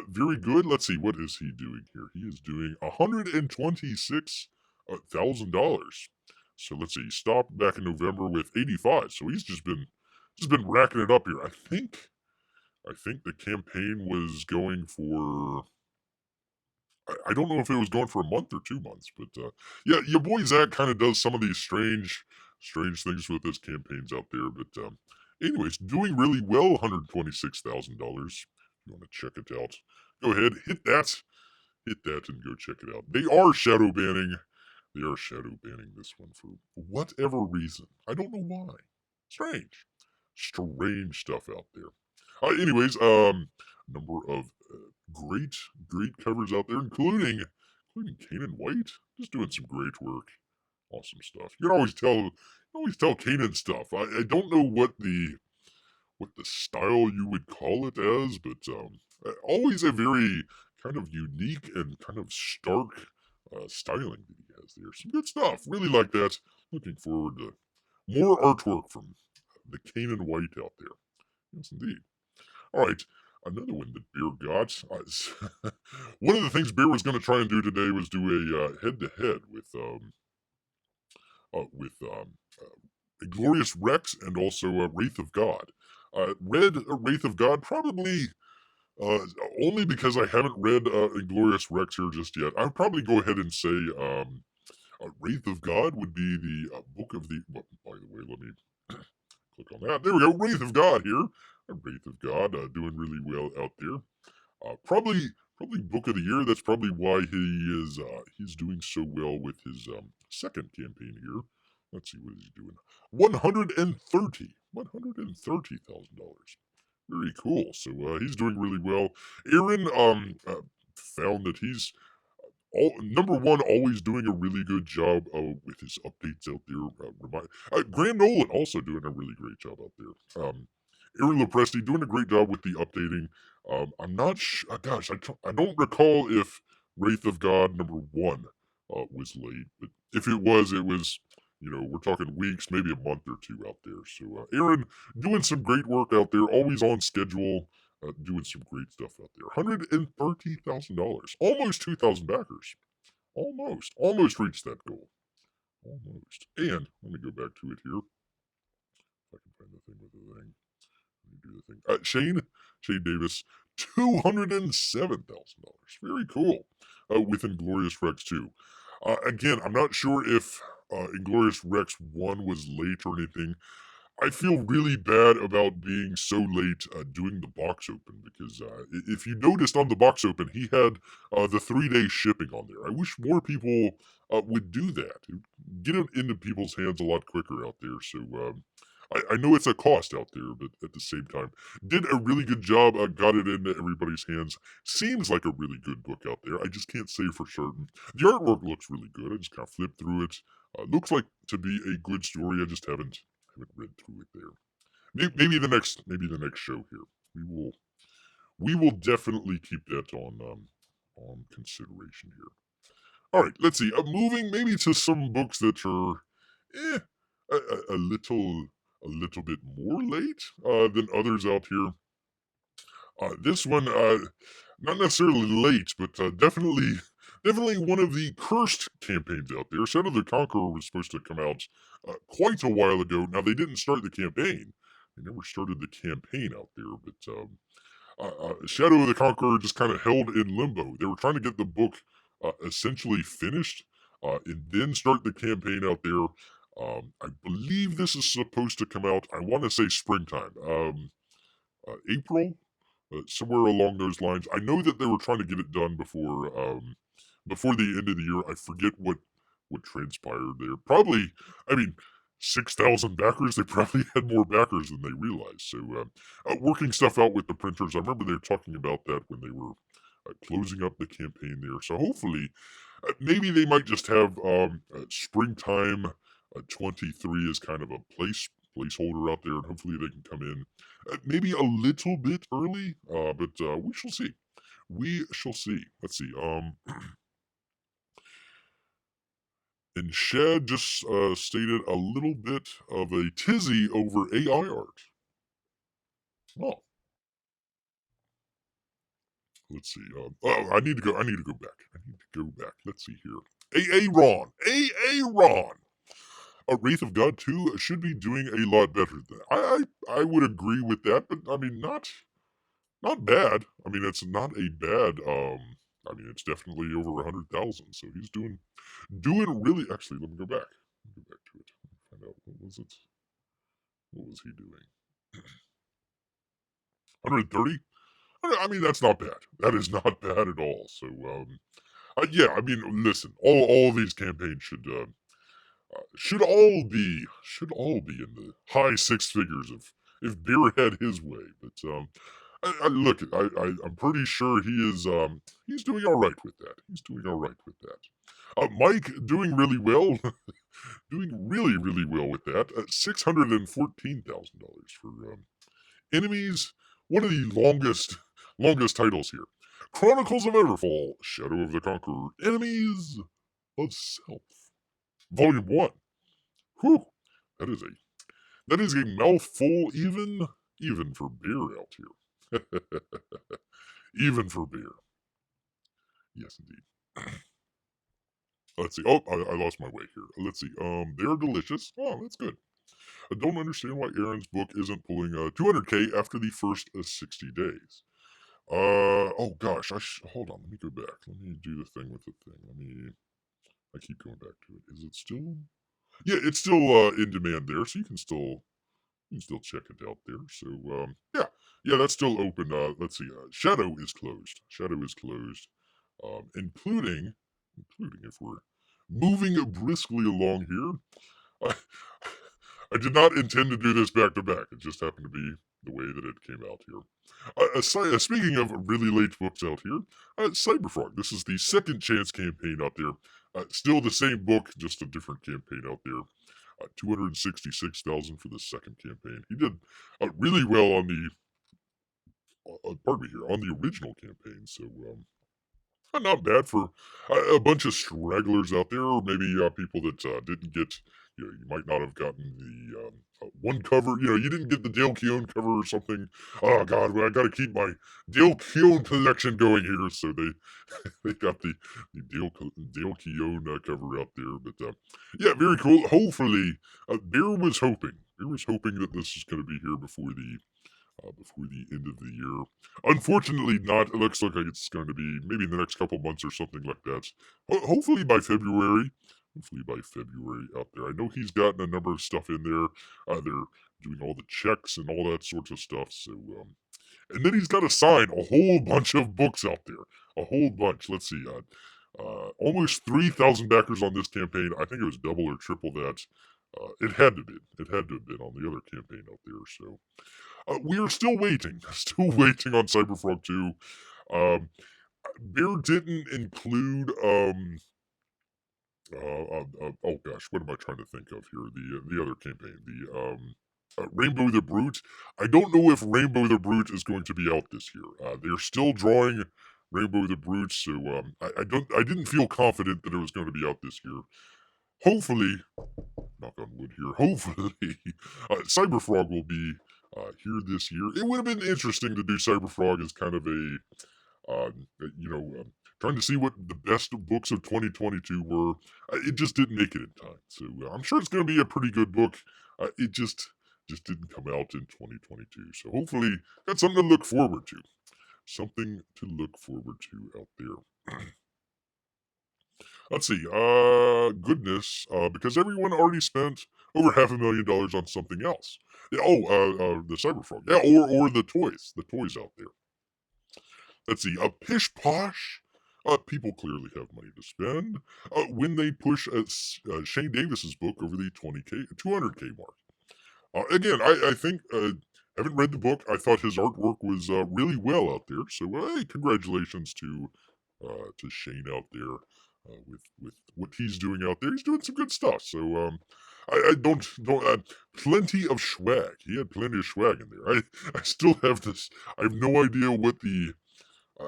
Speaker 1: Very good. Let's see, what is he doing here? He is doing $126,000. So let's see. He stopped back in November with 85. So he's just been racking it up here. I think the campaign was going for. I don't know if it was going for a month or 2 months, but yeah, your boy Zach kind of does some of these strange things with his campaigns out there. But anyways, doing really well. $126,000. You want to check it out, go ahead, hit that and go check it out. They are shadow banning this one for whatever reason. I don't know why. Strange stuff out there. Anyways, number of great covers out there, including Kanan White, just doing some great work. Awesome stuff. You can always tell Kanan stuff. I don't know what the style you would call it as, but always a very kind of unique and kind of stark styling that he has there. Some good stuff. Really like that. Looking forward to more artwork from the Kanan White out there. Yes, indeed. All right. Another one that Bear got. One of the things Bear was going to try and do today was do a head-to-head with Inglorious Rex and also Wraith of God. Read Wraith of God, probably uh, only because I haven't read Inglorious Rex here just yet. I'd probably go ahead and say Wraith of God would be the book of the. Well, by the way, let me click on that. There we go. Wraith of God here. Wraith of God doing really well out there. Probably book of the year. That's probably why he's doing so well with his second campaign here. Let's see what he's doing. $130,000. Very cool. So he's doing really well. Aaron found that he's number one, always doing a really good job with his updates out there. Graham Nolan also doing a really great job out there. Aaron Lopresti doing a great job with the updating. I'm not gosh, I don't recall if Wraith of God number one was late, but if it was, we're talking weeks, maybe a month or two out there. So Aaron doing some great work out there, always on schedule. Doing some great stuff out there. $130,000, almost 2,000 backers. Almost reached that goal. Almost. And let me go back to it here. If I can find the thing with the thing. Let me do the thing. Shane Davis, $207,000. Very cool. With Inglorious Rex 2. Again, I'm not sure if Inglorious Rex 1 was late or anything. I feel really bad about being so late doing the box open because if you noticed on the box open, he had the 3 day shipping on there. I wish more people would do that. Get it into people's hands a lot quicker out there. So I know it's a cost out there, but at the same time, did a really good job. Got it into everybody's hands. Seems like a really good book out there. I just can't say for certain. The artwork looks really good. I just kind of flipped through it. Looks like to be a good story. I just haven't read through it there. Maybe the next show here. We will definitely keep that on consideration here. All right, let's see. Moving maybe to some books that are a little bit more late than others out here. This one, not necessarily late, but definitely one of the cursed campaigns out there. Shadow the Conqueror was supposed to come out quite a while ago. Now they didn't start the campaign; they never started the campaign out there. But Shadow of the Conqueror just kind of held in limbo. They were trying to get the book essentially finished and then start the campaign out there. I believe this is supposed to come out. I want to say springtime, April, somewhere along those lines. I know that they were trying to get it done before the end of the year. I forget what transpired there. Probably, I mean, 6,000 backers. They probably had more backers than they realized. So, working stuff out with the printers. I remember they were talking about that when they were closing up the campaign there. So hopefully, maybe they might just have springtime 23 as kind of a placeholder out there, and hopefully they can come in maybe a little bit early, but we shall see. We shall see. Let's see. And Shad just stated a little bit of a tizzy over AI art. Oh, let's see. Oh, I need to go. I need to go back. I need to go back. Let's see here. Ron. Ron. A Wraith of God 2 should be doing a lot better than that. I would agree with that, but I mean not bad. I mean it's not a bad I mean it's definitely over 100,000. So he's doing really actually let me go back. Let me go back to it. Let me find out what was it? What was he doing? 130? I mean that's not bad. That is not bad at all. So yeah, I mean listen, all of these campaigns should all be in the high six figures if Beer had his way. But I'm pretty sure he's doing all right with that. He's doing all right with that. Mike doing really well, doing really well with that. $614,000 for enemies. One of the longest titles here. Chronicles of Everfall, Shadow of the Conqueror, Enemies of Self, Volume 1. Whew, that is a that is a mouthful, even for beer out here. Even for beer. Yes, indeed. Let's see. Oh, I lost my way here. Let's see. They're delicious. Oh, that's good. I don't understand why Aaron's book isn't pulling 200K after the first 60 days. Oh gosh, hold on. Let me go back. Let me do the thing with the thing. I keep going back to it. Is it still? Yeah, it's still in demand there, so you can still check it out there. So yeah, yeah, that's still open. Let's see. Shadow is closed. Shadow is closed, including if we're moving briskly along here. I did not intend to do this back to back. It just happened to be the way that it came out here. Speaking of really late books out here, Cyberfrog. This is the second chance campaign out there. Still the same book, just a different campaign out there. 266,000 for the second campaign. He did really well on the, pardon me here, on the original campaign. So not bad for a bunch of stragglers out there, or maybe people that didn't get, you might not have gotten the one cover. You didn't get the Dale Keown cover or something. Oh, God, well, I got to keep my Dale Keown collection going here. So they got the Dale Keown cover out there. But yeah, very cool. Hopefully, Bear was hoping that this is going to be here before the end of the year. Unfortunately, not. It looks like it's going to be maybe in the next couple months or something like that. Hopefully by February. Hopefully by February out there. I know he's gotten a number of stuff in there. They're doing all the checks and all that sorts of stuff. So, and then he's got to sign a whole bunch of books out there. A whole bunch. Let's see. Almost 3,000 backers on this campaign. I think it was double or triple that. It had to be. It had to have been on the other campaign out there. So, we are still waiting, still waiting on Cyberfrog 2. Um, Bear didn't include, oh gosh, what am I trying to think of here? The other campaign, the Rainbow the Brute. I don't know if Rainbow the Brute is going to be out this year. They're still drawing Rainbow the Brute, so I didn't feel confident that it was going to be out this year. Hopefully, knock on wood here. Hopefully, Cyberfrog will be here this year. It would have been interesting to do Cyberfrog as kind of a, trying to see what the best books of 2022 were. It just didn't make it in time. So I'm sure it's going to be a pretty good book. It just didn't come out in 2022. So hopefully, that's something to look forward to. Something to look forward to out there. Let's see. Goodness. Because everyone already spent over $500,000 on something else. Yeah, the Cyberfrog. Yeah, or the toys out there. Let's see. Pish Posh. People clearly have money to spend when they push Shane Davis's book over the 200K mark. Again, I think haven't read the book. I thought his artwork was really well out there. So hey, congratulations to Shane out there with what he's doing out there. He's doing some good stuff. So I don't plenty of swag. He had plenty of swag in there. I still have this. I have no idea what the. Uh,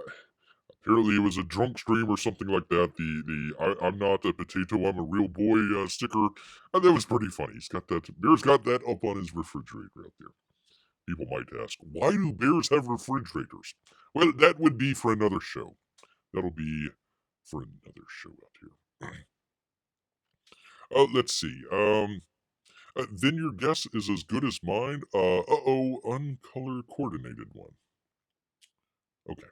Speaker 1: Apparently, it was a drunk stream or something like that. I'm not a potato, I'm a real boy sticker. That was pretty funny. He's got that. Bear's got that up on his refrigerator out there. People might ask, why do bears have refrigerators? Well, that would be for another show. That'll be for another show out here. Let's see. Then your guess is as good as mine. Uncolor coordinated one. Okay.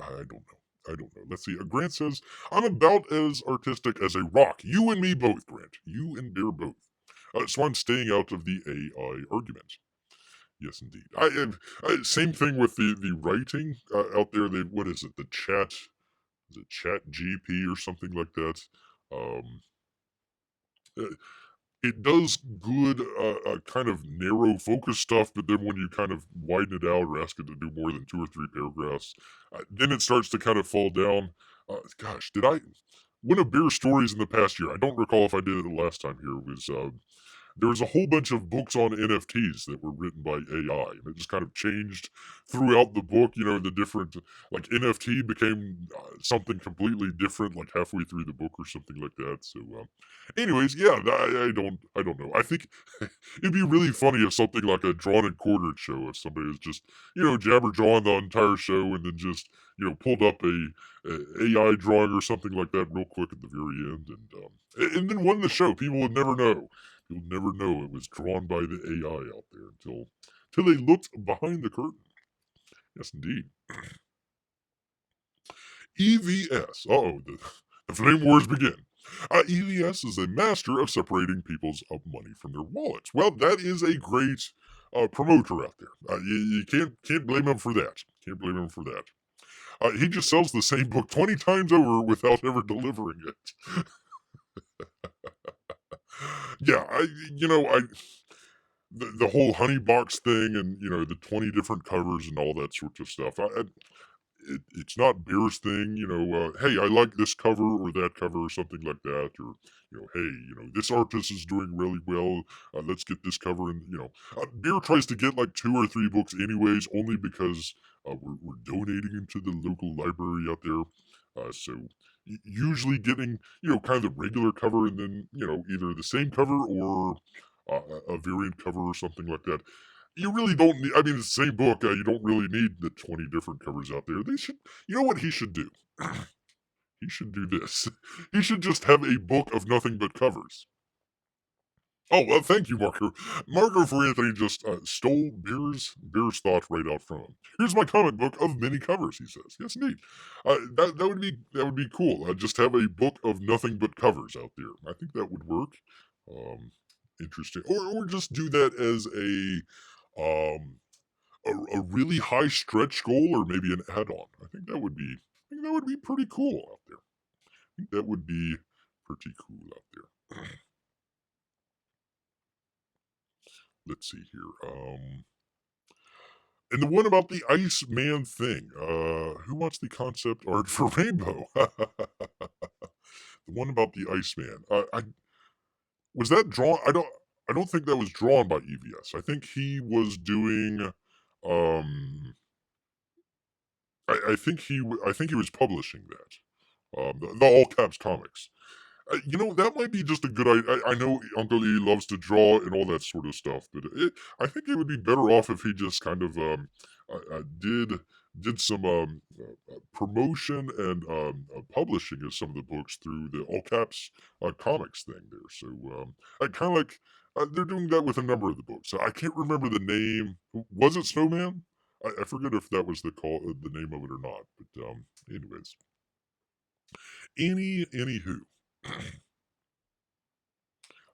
Speaker 1: I don't know. I don't know. Let's see. Grant says, I'm about as artistic as a rock. You and me both, Grant. You and Bear both. So I'm staying out of the AI argument. Yes, indeed. Same thing with the writing out there. What is it? The chat GP or something like that. Um, uh, it does good kind of narrow focus stuff, but then when you kind of widen it out or ask it to do more than 2 or 3 paragraphs, then it starts to kind of fall down. Gosh, did I one of Bear's stories in the past year? I don't recall if I did it the last time here. Was there was a whole bunch of books on NFTs that were written by AI, and it just kind of changed throughout the book. The different like NFT became something completely different, like halfway through the book or something like that. So, anyways, yeah, I don't know. I think it'd be really funny if something like a drawn and quartered show, if somebody was just jabber jawing the entire show and then just pulled up a AI drawing or something like that real quick at the very end, and then won the show. People would never know. You'll never know it was drawn by the AI out there until they looked behind the curtain. Yes, indeed. EVS. Uh-oh, the flame wars begin. EVS is a master of separating people's money from their wallets. Well, that is a great promoter out there. You can't blame him for that. Can't blame him for that. He just sells the same book 20 times over without ever delivering it. Yeah, the whole honey box thing and the 20 different covers and all that sort of stuff. It's not Beer's thing, hey, I like this cover or that cover or something like that, or hey, this artist is doing really well. Let's get this cover, and Beer tries to get like 2 or 3 books anyways, only because we're donating them to the local library out there. So usually getting kind of the regular cover, and then either the same cover or a variant cover or something like that. You really don't need, I mean, it's the same book. You don't really need the 20 different covers out there. They should, you know what he should do? He should do this. He should just have a book of nothing but covers. Oh, well, thank you, Marco. Marco for Anthony just stole Beer's thought right out from him. Here's my comic book of many covers, he says. Yes, indeed. That would be cool. Just have a book of nothing but covers out there. I think that would work. Um, Interesting. Or just do that as um a really high stretch goal, or maybe an add-on. I think that would be pretty cool out there. I think that would be pretty cool out there. Let's see here. And the one about the Iceman thing. Who wants the concept art for Rainbow? The one about the Iceman. I was that drawn. I don't think that was drawn by EVS. I think he was doing. Um, I think he was publishing that. The all caps comics. That might be just a good idea. I know Uncle E loves to draw and all that sort of stuff, but I think it would be better off if he just kind of did some promotion and publishing of some of the books through the all caps comics thing there. So I kind of like they're doing that with a number of the books. I can't remember the name. Was it Snowman? I forget if that was the name of it or not. But anyways, anywho.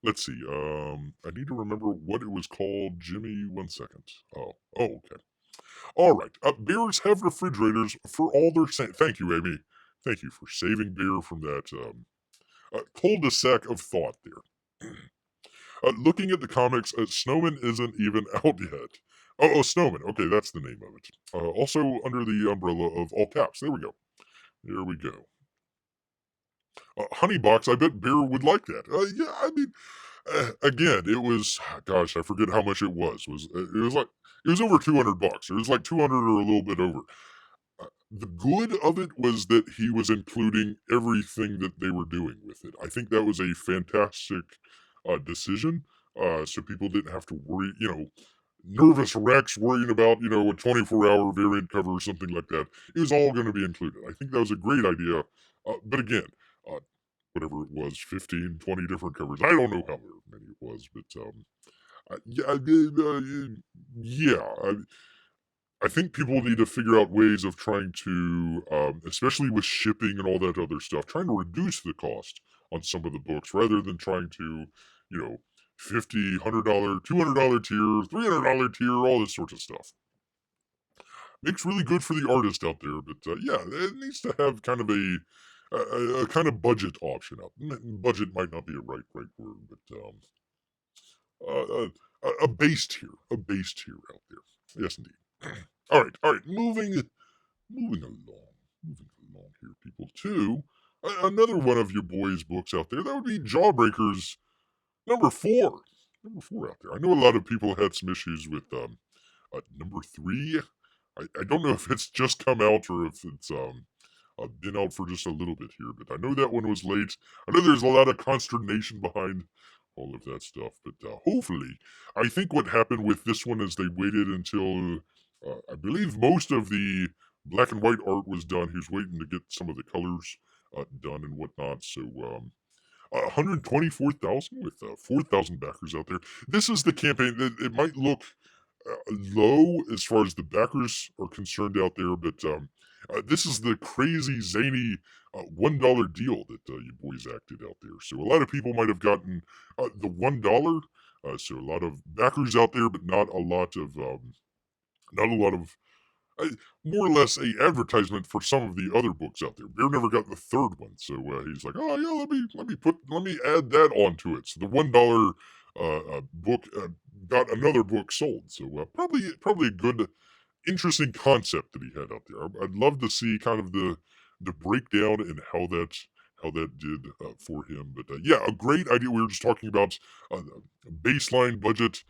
Speaker 1: Let's see. I need to remember what it was called. Jimmy, 1 second. Oh, okay. All right. Beers have refrigerators for all their. Thank you, Amy. Thank you for saving beer from that cul-de-sac of thought there. Looking at the comics, Snowman isn't even out yet. Oh, Snowman. Okay, that's the name of it. Also under the umbrella of all caps. There we go. There we go. Honeybox, I bet Beer would like that. Yeah, I mean, again, it was, gosh, I forget how much it was. It was over $200. It was like 200 or a little bit over. The good of it was that he was including everything that they were doing with it. I think that was a fantastic decision. So people didn't have to worry, nervous Rex worrying about, a 24-hour variant cover or something like that. It was all going to be included. I think that was a great idea. But again, uh, whatever it was, 15, 20 different covers. I don't know how many it was, but yeah, I think people need to figure out ways of trying to, especially with shipping and all that other stuff, trying to reduce the cost on some of the books rather than trying to, you know, $50, $100, $200 tier, $300 tier, all this sorts of stuff. Makes really good for the artist out there, but yeah, it needs to have kind of a kind of budget option out. Budget might not be a right word, but a base tier out there. Yes, indeed. All right. Moving along here, people. To another one of your boys' books out there. That would be Jawbreakers number 4. Number 4 out there. I know a lot of people had some issues with number 3. I don't know if it's just come out or if it's been out for just a little bit here, but I know that one was late. I know there's a lot of consternation behind all of that stuff, but hopefully, I think what happened with this one is they waited until I believe most of the black and white art was done. He was waiting to get some of the colors done and whatnot. So 124,000 with 4,000 backers out there. This is the campaign that it might look low as far as the backers are concerned out there, but this is the crazy zany $1 deal that you boys acted out there. So a lot of people might have gotten the $1. So a lot of backers out there, but not a lot of uh, more or less a advertisement for some of the other books out there. Bear never got the third one, so he's like, "Oh yeah, let me add that onto it." So the $1 book got another book sold. So probably a good interesting concept that he had out there. I'd love to see kind of the breakdown and how that did for him. But yeah, a great idea. We were just talking about baseline budget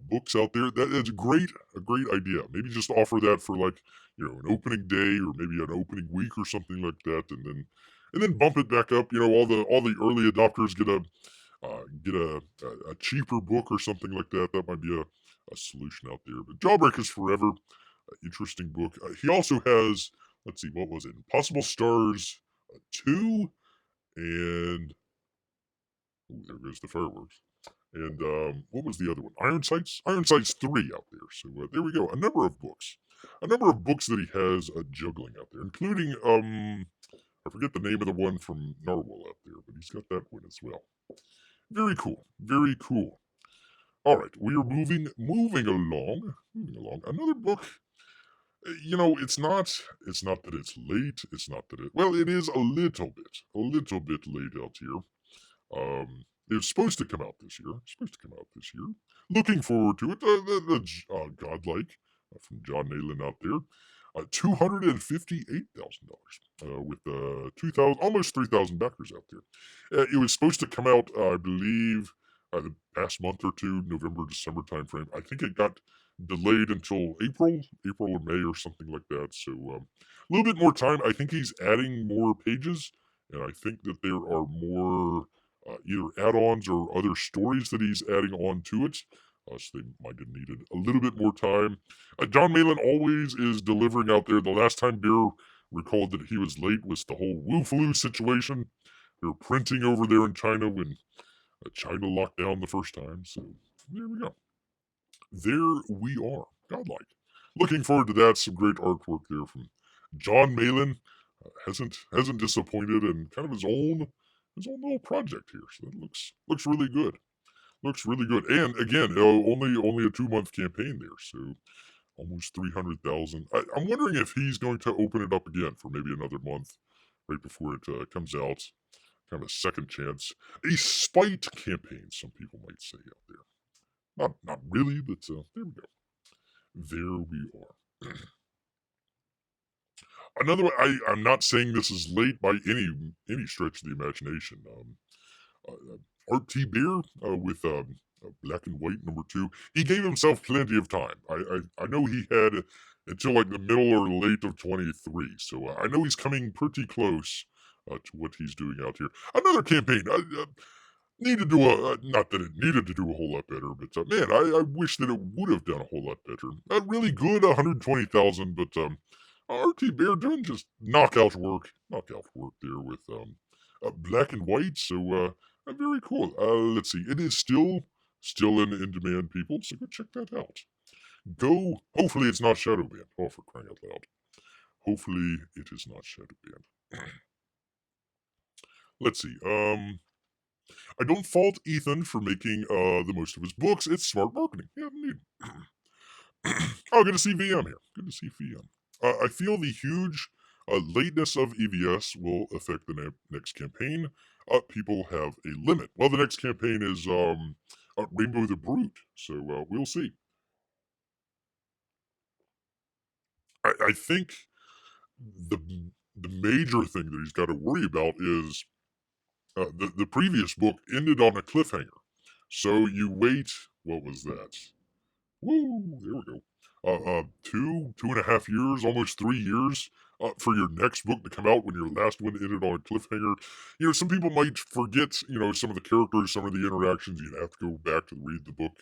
Speaker 1: books out there. That is a great idea. Maybe just offer that for like an opening day or maybe an opening week or something like that, and then bump it back up. All the early adopters get a cheaper book or something like that. That might be a solution out there. But Jawbreakers Forever, interesting book. He also has, let's see, what was it? Impossible Stars 2 and there goes the fireworks. And what was the other one? Iron Sights? Iron Sights 3 out there. So there we go. A number of books. A number of books that he has juggling out there, including, I forget the name of the one from Narwhal out there, but he's got that one as well. Very cool. Very cool. All right, we are moving along. Moving along. Another book. It's not that it's late. It's not that well, it is a little bit late out here. It's supposed to come out this year. It's supposed to come out this year. Looking forward to it. Godlike from John Nayland out there. $258,000 with 2,000, almost 3,000 backers out there. It was supposed to come out, I believe, the past month or two, November, December timeframe. I think it got delayed until April or May or something like that. So a little bit more time. I think he's adding more pages, and I think that there are more either add-ons or other stories that he's adding on to it. So they might have needed a little bit more time. John Malin always is delivering out there. The last time Bear recalled that he was late was the whole Wu Flu situation. They were printing over there in China when China locked down the first time. So there we go. There we are. Godlike. Looking forward to that. Some great artwork there from John Malin. Hasn't disappointed, and kind of his own little project here. So that looks really good. Looks really good. And again, only a 2 month campaign there. So almost 300,000. I'm wondering if he's going to open it up again for maybe another month right before it comes out. Kind of a second chance. A spite campaign, some people might say out there. Not really, but there we go. There we are. Another one. I'm not saying this is late by any stretch of the imagination. Art T. Beer with Black and White #2. He gave himself plenty of time. I know he had until like the middle or late of 23. So I know he's coming pretty close to what he's doing out here. Another campaign. Needed to not that it needed to do a whole lot better, but man, I wish that it would have done a whole lot better. Really good, 120,000, but RT Bear doing just knockout work there with Black and White. So very cool. Let's see, it is still in demand, people. So go check that out. Go. Hopefully, it's not shadow banned. Oh, for crying out loud! Hopefully, it is not shadow banned. Let's see. I don't fault Ethan for making the most of his books. It's smart marketing. Yeah, indeed. Oh, good to see VM here. Good to see VM. I feel the huge lateness of EVS will affect the next campaign. People have a limit. Well, the next campaign is Rainbow the Brute, so we'll see. I think the the major thing that he's got to worry about is the previous book ended on a cliffhanger. So you wait. What was that? Woo! There we go. 2.5 years, almost 3 years, for your next book to come out when your last one ended on a cliffhanger. Some people might forget, some of the characters, some of the interactions. You'd have to go back to read the book.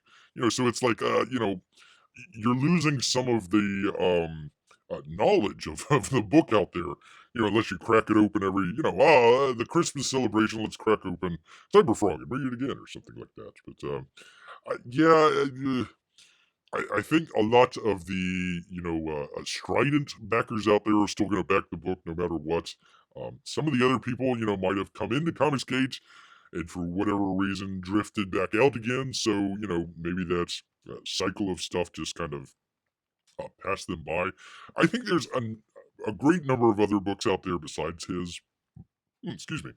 Speaker 1: So it's like, you're losing some of the knowledge of the book out there. Unless you crack it open every, the Christmas celebration, let's crack open Cyberfrog and read it again or something like that. But yeah, I think a lot of the strident backers out there are still going to back the book no matter what. Some of the other people, might have come into Comicsgate and for whatever reason drifted back out again. So maybe that cycle of stuff just kind of passed them by. I think there's a great number of other books out there besides his. Excuse me.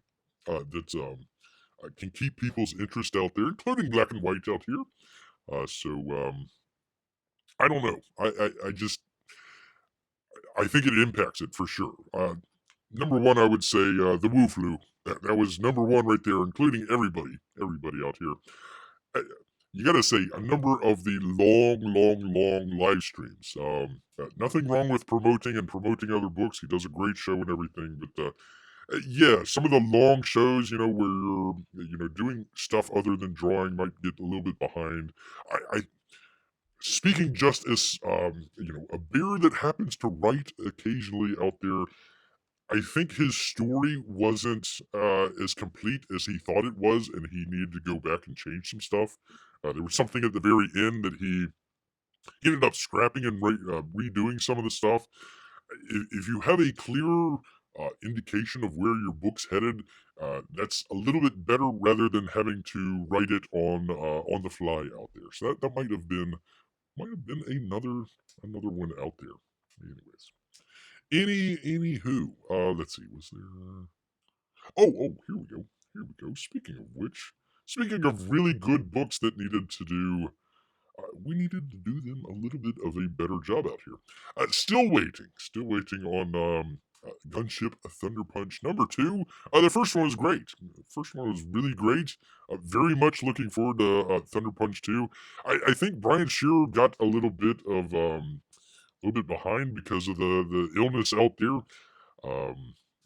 Speaker 1: That can keep people's interest out there, including Black and White out here. So I don't know. I just I think it impacts it for sure. Number one, I would say the Woo Flu. That was number one right there, including everybody out here. Uh, you got to say a number of the long live streams. Nothing wrong with promoting other books. He does a great show and everything, but yeah, some of the long shows, where you're, doing stuff other than drawing might get a little bit behind. I speaking just as a bear that happens to write occasionally out there. I think his story wasn't as complete as he thought it was, and he needed to go back and change some stuff. There was something at the very end that he ended up scrapping and redoing some of the stuff. If you have a clear indication of where your book's headed, that's a little bit better rather than having to write it on the fly out there. So that might have been another one out there. Anyways, anywho, let's see. Was there? Here we go. Here we go. Speaking of really good books that needed to do, we needed to do them a little bit of a better job out here. Still waiting on Gunship Thunder Punch #2. The first one was great. The first one was really great. Very much looking forward to Thunder Punch 2. I think Brian Shearer got a little bit behind because of the illness out there.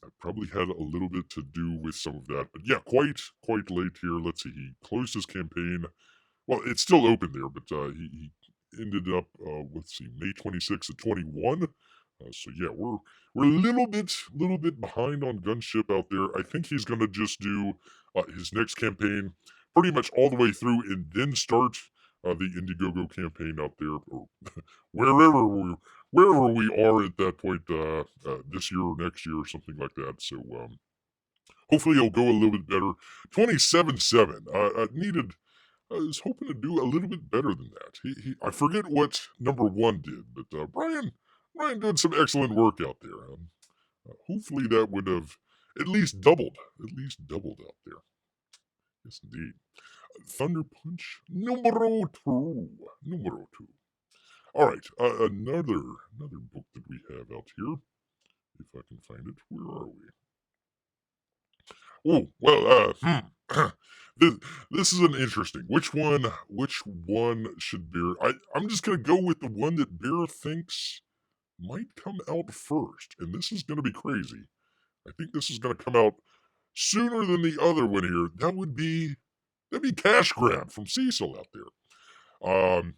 Speaker 1: I probably had a little bit to do with some of that, but yeah, quite late here. Let's see, he closed his campaign. Well, it's still open there, but he ended up let's see, May 26th at 21. So yeah, we're a little bit behind on Gunship out there. I think he's gonna just do his next campaign pretty much all the way through, and then start the Indiegogo campaign out there, or wherever we are at that point, this year or next year or something like that. So hopefully it'll go a little bit better. 27-7. I was hoping to do a little bit better than that. I forget what number one did, but Brian did some excellent work out there. Hopefully that would have at least doubled out there. Yes, indeed. Thunder Punch numero two. All right, another book that we have out here. If I can find it, where are we? Oh well, this this is an interesting. Which one should Bear? I'm just gonna go with the one that Bear thinks might come out first, and this is gonna be crazy. I think this is gonna come out sooner than the other one here. That'd be Cash Grab from Cecil out there. Um,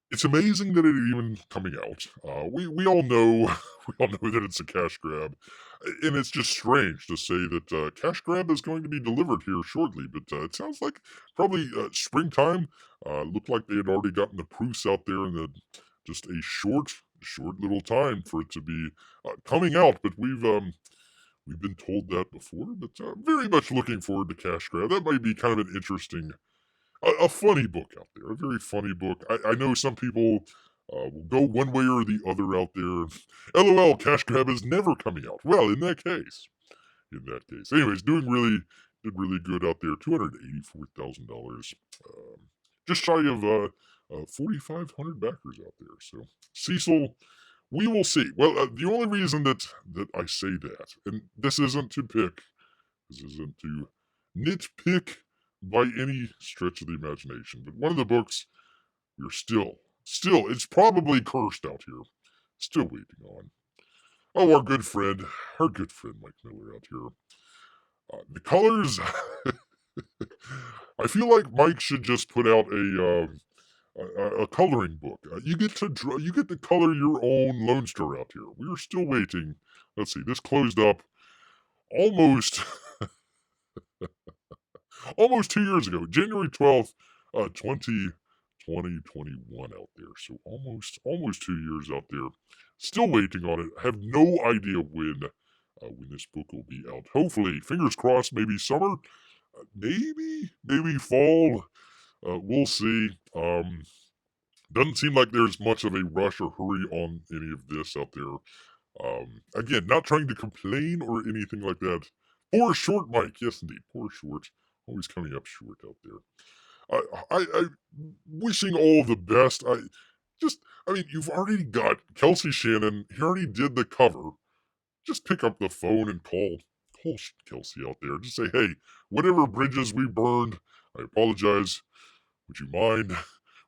Speaker 1: it's amazing that it even coming out. We all know we all know that it's a cash grab, and it's just strange to say that cash grab is going to be delivered here shortly. But it sounds like probably springtime. Looked like they had already gotten the proofs out there, and just a short little time for it to be coming out. But we've been told that before. But very much looking forward to cash grab. That might be kind of an interesting a funny book out there, a very funny book. I know some people will go one way or the other out there. LOL, Cash Grab is never coming out. Well, in that case, anyways, did really good out there. $284,000, just shy of 4,500 backers out there. So Cecil, we will see. Well, the only reason that I say that, and this isn't to nitpick by any stretch of the imagination, but one of the books we're still, it's probably cursed out here. Still waiting on. Oh, our good friend Mike Miller out here. The colors. I feel like Mike should just put out a coloring book. You get to draw. You get to color your own Lone Star out here. We are still waiting. Let's see. This closed up almost almost 2 years ago, January 12th, 2021 out there. So almost 2 years out there. Still waiting on it. Have no idea when this book will be out. Hopefully, fingers crossed. Maybe summer. Maybe fall. We'll see. Doesn't seem like there's much of a rush or hurry on any of this out there. Again, not trying to complain or anything like that. Poor short, Mike. Yes, indeed. Poor short. Always coming up short out there. I wishing all the best. I mean, you've already got Kelsey Shannon. He already did the cover. Just pick up the phone and call Kelsey out there. Just say, hey, whatever bridges we burned, I apologize. Would you mind?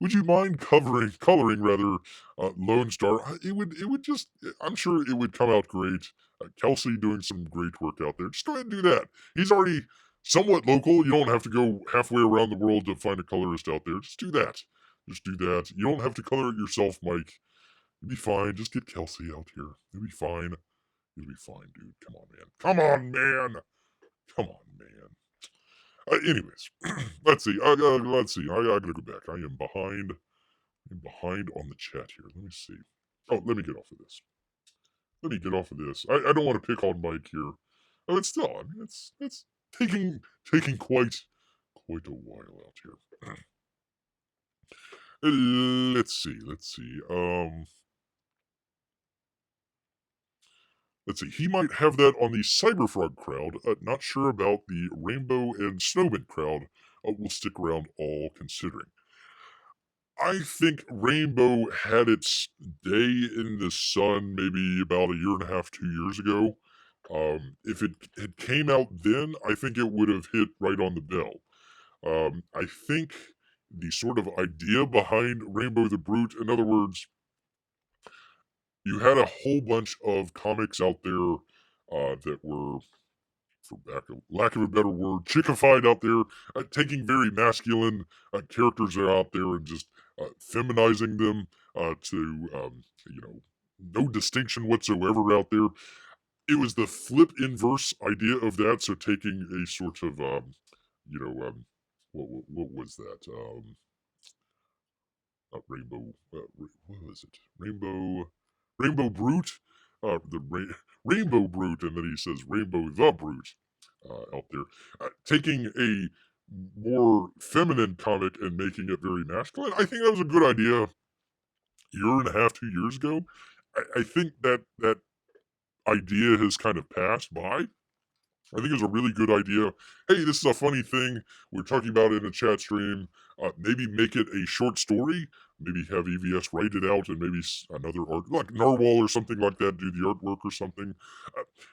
Speaker 1: Would you mind coloring rather, Lone Star? It would just. I'm sure it would come out great. Kelsey doing some great work out there. Just go ahead and do that. He's already somewhat local. You don't have to go halfway around the world to find a colorist out there. Just do that. Just do that. You don't have to color it yourself, Mike. You'll be fine. Just get Kelsey out here. You'll be fine. You'll be fine, dude. Come on, man. Come on, man. Come on, man. Anyways, let's see. Let's see. I gotta go back. I am behind. I'm behind on the chat here. Let me see. Oh, let me get off of this. Let me get off of this. I don't want to pick on Mike here. Oh, it's still. I mean, it's taking quite a while out here. Let's see. Let's see. Let's see. He might have that on the Cyberfrog crowd. Not sure about the Rainbow and Snowman crowd. We'll stick around all considering. I think Rainbow had its day in the sun maybe about a year and a half, 2 years ago. If it had came out then, I think it would have hit right on the bell. I think the sort of idea behind Rainbow the Brute, in other words, you had a whole bunch of comics out there that were, for lack of a better word, chickified out there, taking very masculine characters that are out there and just feminizing them to, no distinction whatsoever out there. It was the flip inverse idea of that. So taking a sort of, you know, um, what was that? Not Rainbow. What was it? Rainbow Brute. Rainbow Brute, and then he says Rainbow the Brute out there, taking a more feminine comic and making it very masculine. I think that was a good idea. Year and a half, 2 years ago. I think that idea has kind of passed by. I think it was a really good idea. Hey, this is a funny thing. We're talking about it in a chat stream. Maybe make it a short story. Maybe have EVS write it out and maybe another art, like Narwhal or something like that, do the artwork or something.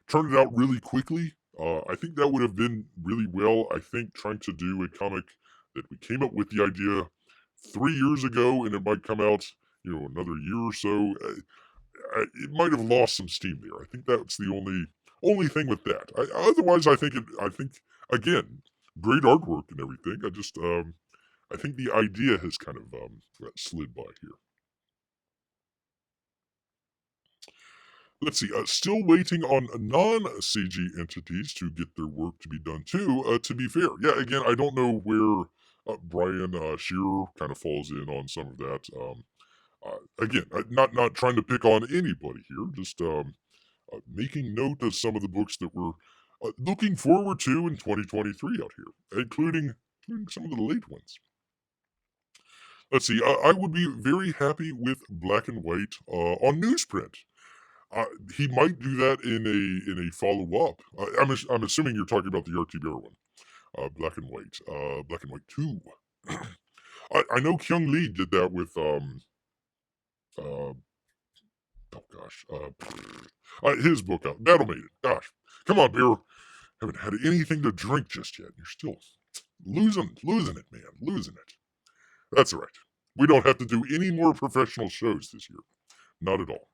Speaker 1: Turn it out really quickly. I think that would have been really well. I think trying to do a comic that we came up with the idea 3 years ago and it might come out, another year or so. It might have lost some steam there. I think that's the only thing with that. Otherwise, I think again, great artwork and everything. I think the idea has kind of slid by here. Let's see. Still waiting on non-CG entities to get their work to be done too. To be fair, yeah. Again, I don't know where Brian Shearer kind of falls in on some of that. Again, not trying to pick on anybody here. Just making note of some of the books that we're looking forward to in 2023 out here, including some of the late ones. Let's see. I would be very happy with Black and White on newsprint. He might do that in a follow up. I'm assuming you're talking about the RT Bear one, Black and White 2. I know Kyung Lee did that with uh, oh gosh, his book out, Battle Maiden. Gosh, come on, Bear. Haven't had anything to drink just yet. You're still losing it, man. Losing it. That's all right. We don't have to do any more professional shows this year. Not at all.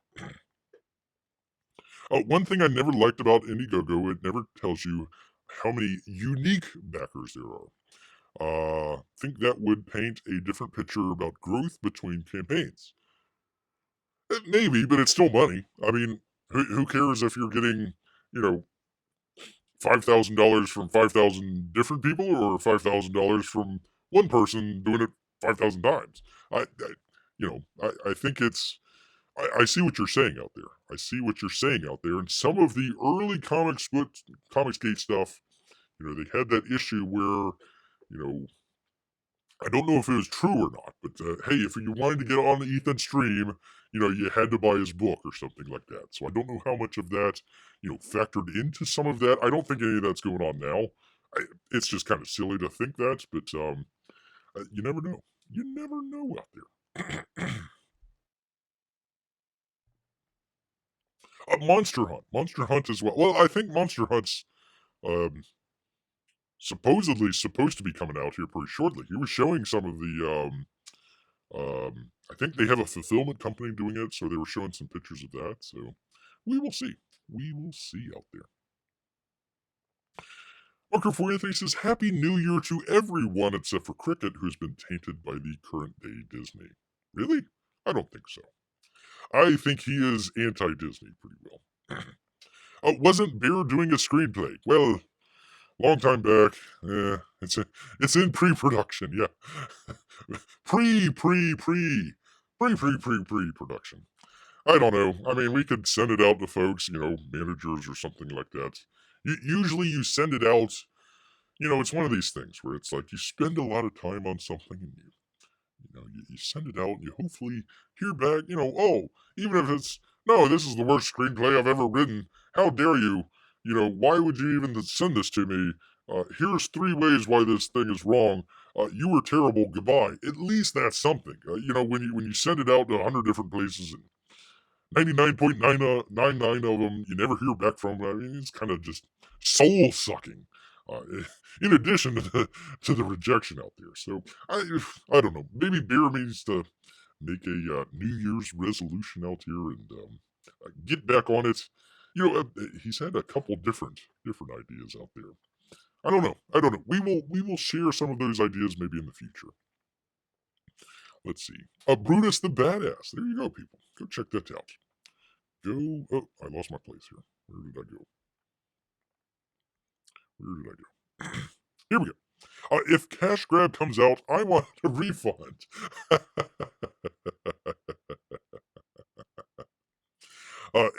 Speaker 1: One thing I never liked about Indiegogo, it never tells you how many unique backers there are. think that would paint a different picture about growth between campaigns. Maybe, but it's still money. I mean, who cares if you're getting, you know, $5,000 from 5,000 different people or $5,000 from one person doing it 5,000 times? I think it's. I see what you're saying out there. I see what you're saying out there. And some of the early Comicsgate stuff, they had that issue where, you know, I don't know if it was true or not, but hey, if you wanted to get on Ethan's stream, you had to buy his book or something like that. So I don't know how much of that, factored into some of that. I don't think any of that's going on now. It's just kind of silly to think that, but you never know. You never know out there. Monster Hunt as well. Well, I think Monster Hunt's um, supposedly supposed to be coming out here pretty shortly. He was showing some of the I think they have a fulfillment company doing it, so they were showing some pictures of that. So we will see. We will see out there. Marker Foyathy says, Happy New Year to everyone except for Cricket, who's been tainted by the current day Disney. Really? I don't think so. I think he is anti-Disney pretty well. Wasn't Bear doing a screenplay? Well, long time back. It's in pre-production. Yeah, pre-production. I don't know. I mean, we could send it out to folks, managers or something like that. Usually, you send it out. It's one of these things where it's like you spend a lot of time on something and you send it out and you hopefully hear back. Oh, even if it's no, this is the worst screenplay I've ever written. How dare you? Why would you even send this to me? Here's 3 ways why this thing is wrong. You were terrible. Goodbye. At least that's something. When you send it out to 100 different places and 99.999 of them you never hear back from. I mean, it's kind of just soul sucking. Uh, in addition to the rejection out there. So I don't know. Maybe Beer needs to make a New Year's resolution out here and get back on it. He's had a couple different ideas out there. I don't know. We will share some of those ideas maybe in the future. Let's see. Brutus the Badass. There you go, people. Go check that out. Go. Oh, I lost my place here. Where did I go? Here we go. If Cash Grab comes out, I want a refund.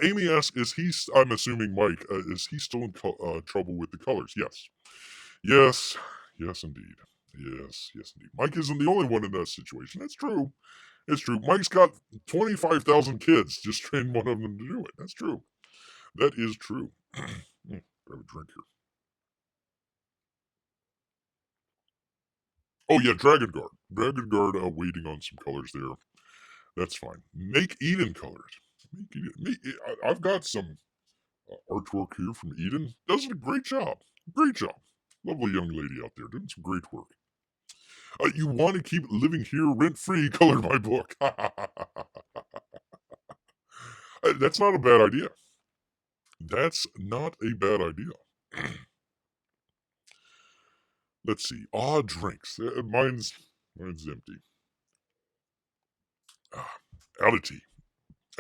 Speaker 1: Amy asks, I'm assuming Mike, is he still in trouble with the colors? Yes. Yes. Yes, indeed. Yes, indeed. Mike isn't the only one in that situation. That's true. It's true. Mike's got 25,000 kids. Just train one of them to do it. That's true. That is true. Grab a drink here. Oh, yeah, Dragon Guard. Dragon Guard waiting on some colors there. That's fine. Make Eden colored. I've got some artwork here from Eden. Does a great job. Great job. Lovely young lady out there doing some great work. You want to keep living here rent free? Color my book. That's not a bad idea. That's not a bad idea. Let's see. Drinks. Mine's empty. Out of tea.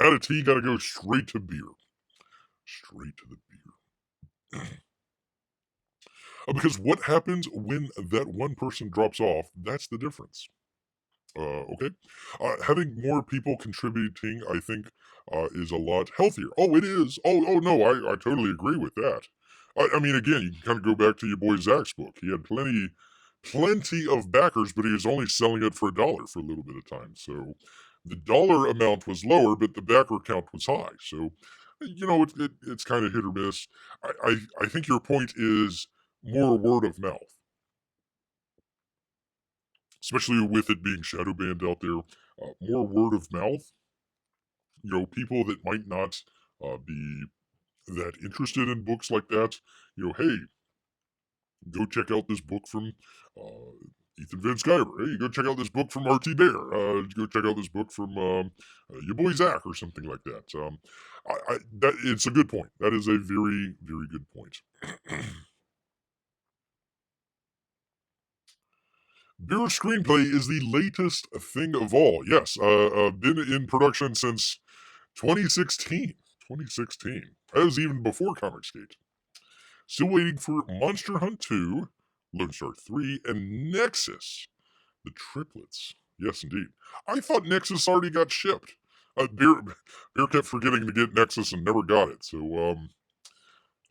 Speaker 1: Out of tea, gotta go straight to beer. Straight to the beer. Because what happens when that one person drops off, that's the difference. Okay. Having more people contributing, I think, is a lot healthier. Oh, it is. Oh no, I totally agree with that. I mean, again, you can kind of go back to your boy Zach's book. He had plenty of backers, but he was only selling it for $1 for a little bit of time. So the dollar amount was lower, but the backer count was high. So, it's kind of hit or miss. I think your point is more word of mouth, especially with it being shadow banned out there. More word of mouth. People that might not be that interested in books like that. Hey, go check out this book from Ethan Van Sciver. Hey, go check out this book from R.T. Bear. Go check out this book from your boy Zach or something like that. That it's a good point. That is a very, very good point. Beer screenplay is the latest thing of all. Yes, been in production since 2016. 2016. That was even before Comicsgate. Still waiting for Monster Hunt 2, Lone Star 3, and Nexus, the triplets. Yes, indeed. I thought Nexus already got shipped. Beer kept forgetting to get Nexus and never got it. So,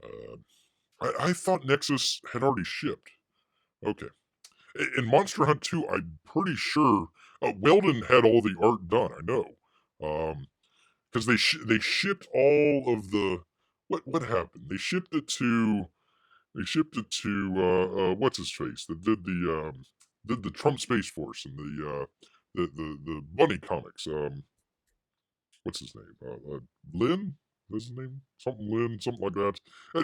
Speaker 1: uh, I thought Nexus had already shipped. Okay. In Monster Hunt 2, I'm pretty sure Weldon had all the art done. I know, because they shipped all of the what happened. They shipped it to what's his face that did the Trump Space Force and the Bunny comics. What's his name? Lynn? Is his name? Something Lynn, something like that.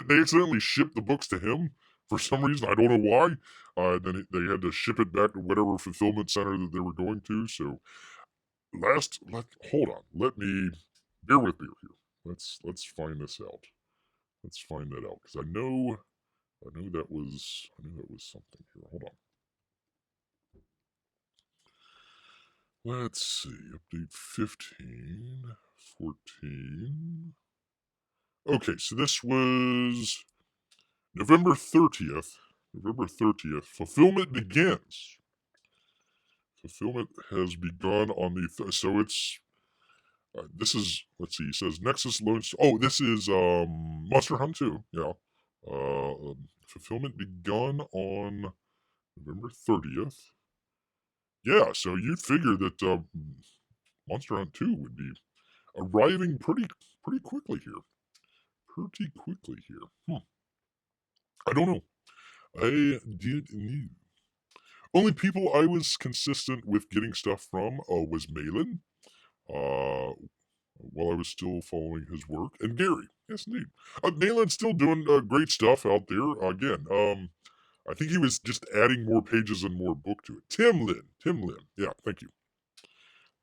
Speaker 1: They accidentally shipped the books to him for some reason. I don't know why. They had to ship it back to whatever fulfillment center that they were going to. So hold on. Let me bear with me here. Let's find this out. Let's find that out because I knew that was something here. Hold on. Let's see. Update 15, 14. Okay, so this was November 30th. November 30th. Fulfillment begins. Fulfillment has begun on the so it's this is let's see. It says Nexus launch. Oh, this is Monster Hunt 2. Yeah. Fulfillment begun on November 30th. Yeah, so you'd figure that Monster Hunt 2 would be arriving pretty quickly here. Pretty quickly here. I don't know. I did know. Only people I was consistent with getting stuff from was Malin, uh, while I was still following his work, and Gary. Yes, indeed. Malin's still doing great stuff out there. Again, I think he was just adding more pages and more book to it. Tim Lin. Yeah, thank you.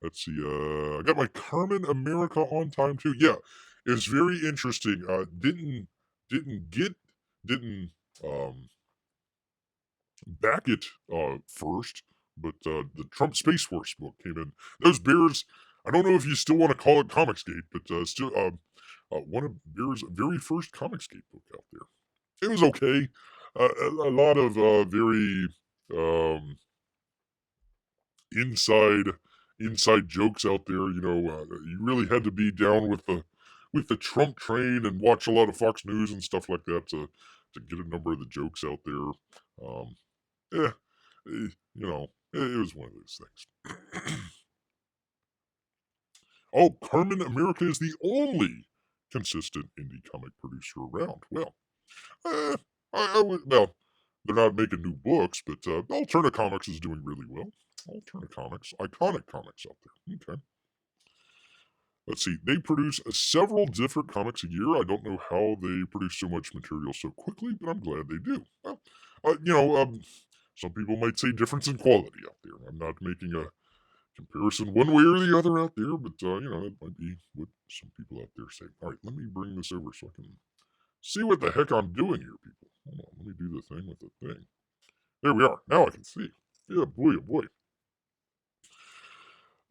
Speaker 1: Let's see. I got my Carmen America on time too. Yeah, it's very interesting. Didn't get didn't um back it first, but the Trump Space Force book came in. Those bears. I don't know if you still want to call it Comicsgate, but still one of Bear's very first Comicsgate book out there. It was okay. A lot of very um, inside inside jokes out there. You really had to be down with the Trump train and watch a lot of Fox News and stuff like that to get a number of the jokes out there. Yeah, it was one of those things. Oh, Carmen America is the only consistent indie comic producer around. Well, uh, well, they're not making new books, but Alterna Comics is doing really well. Alterna Comics, iconic comics out there. Okay. Let's see. They produce several different comics a year. I don't know how they produce so much material so quickly, but I'm glad they do. Well, some people might say difference in quality out there. I'm not making a comparison one way or the other out there, but that might be what some people out there say. All right, let me bring this over so I can see what the heck I'm doing here, people. Hold on, let me do the thing with the thing. There we are. Now I can see. Yeah, boy, oh boy.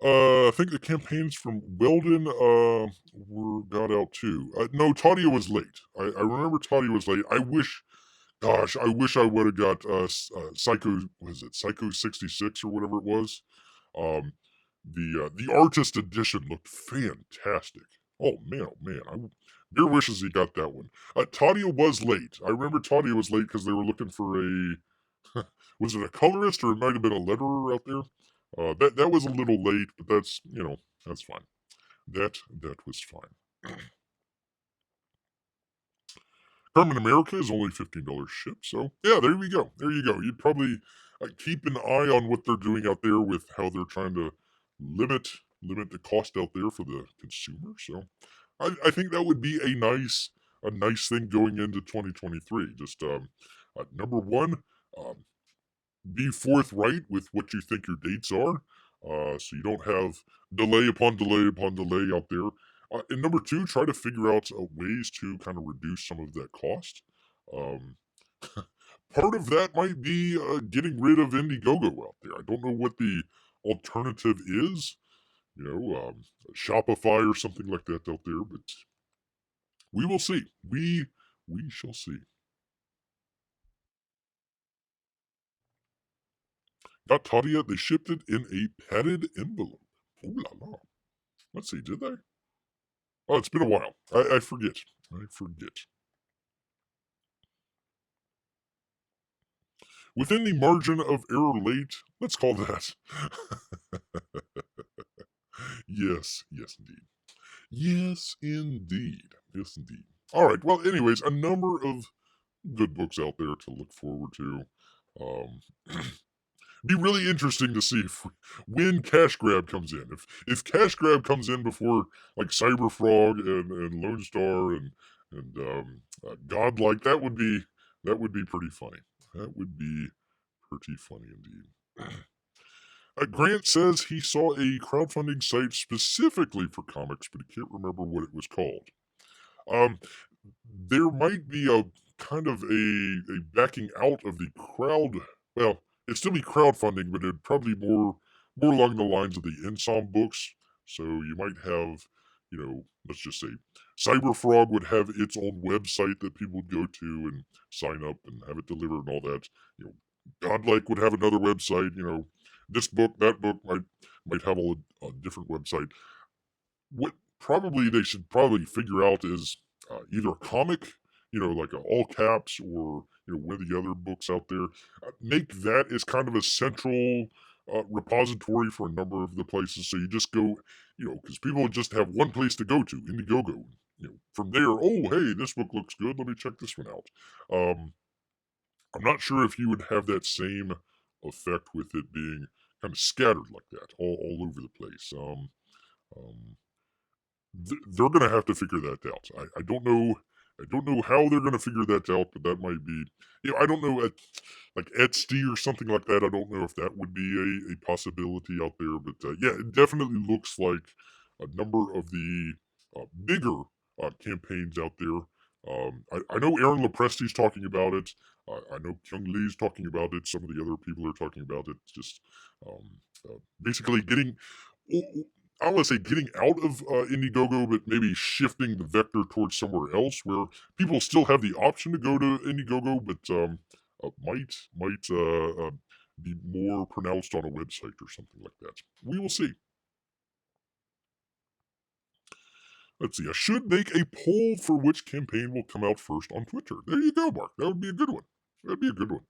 Speaker 1: I think the campaigns from Weldon were got out too. No, Tadia was late. I remember Tadia was late. I wish I would have got Psycho. Was it Psycho 66 or whatever it was? Um, the artist edition looked fantastic. Oh man! Beer wishes he got that one. Tadia was late. I remember Tadia was late because they were looking for a was it a colorist or it might have been a letterer out there. That was a little late, but that's fine. That was fine. Carmen America is only $15 shipped, so yeah, there we go. There you go. You'd probably keep an eye on what they're doing out there with how they're trying to limit limit the cost out there for the consumer. So I think that would be a nice thing going into 2023. Just number one, um, be forthright with what you think your dates are, so you don't have delay upon delay upon delay out there. And number two, try to figure out ways to kind of reduce some of that cost. Um, part of that might be getting rid of Indiegogo out there. I don't know what the alternative is, Shopify or something like that out there, but we will see. We shall see. Got Tadia, they shipped it in a padded envelope. Ooh la la. Let's see, did they? Oh, it's been a while. I forget. I forget. Within the margin of error late, let's call that. Yes, indeed. Yes, indeed. Yes, indeed. All right. Well, anyways, a number of good books out there to look forward to. Um, be really interesting to see when Cash Grab comes in. If Cash Grab comes in before like Cyberfrog and Lone Star and Godlike, that would be pretty funny. That would be pretty funny indeed. Grant says he saw a crowdfunding site specifically for comics, but he can't remember what it was called. Um, there might be a kind of a backing out of the crowd. Well, it'd still be crowdfunding, but it'd probably be more along the lines of the Insom books. So you might have, let's just say, Cyberfrog would have its own website that people would go to and sign up and have it delivered and all that. Godlike would have another website. This book, that book might have a different website. What probably they should probably figure out is either a comic, like a all caps, or one of the other books out there. Make that as kind of a central repository for a number of the places. So you just go, because people just have one place to go to, Indiegogo. From there, oh hey, this book looks good. Let me check this one out. I'm not sure if you would have that same effect with it being kind of scattered like that, all over the place. Um, they're going to have to figure that out. I don't know. I don't know how they're going to figure that out, but that might be. I don't know. Like Etsy or something like that. I don't know if that would be a possibility out there, but yeah, it definitely looks like a number of the bigger campaigns out there. I know Aaron Lepresti's talking about it. I know Kyung Lee's talking about it. Some of the other people are talking about it. Just um, basically getting. I don't want to say getting out of Indiegogo, but maybe shifting the vector towards somewhere else where people still have the option to go to Indiegogo, but might be more pronounced on a website or something like that. We will see. Let's see. I should make a poll for which campaign will come out first on Twitter. There you go, Mark. That would be a good one. That'd be a good one.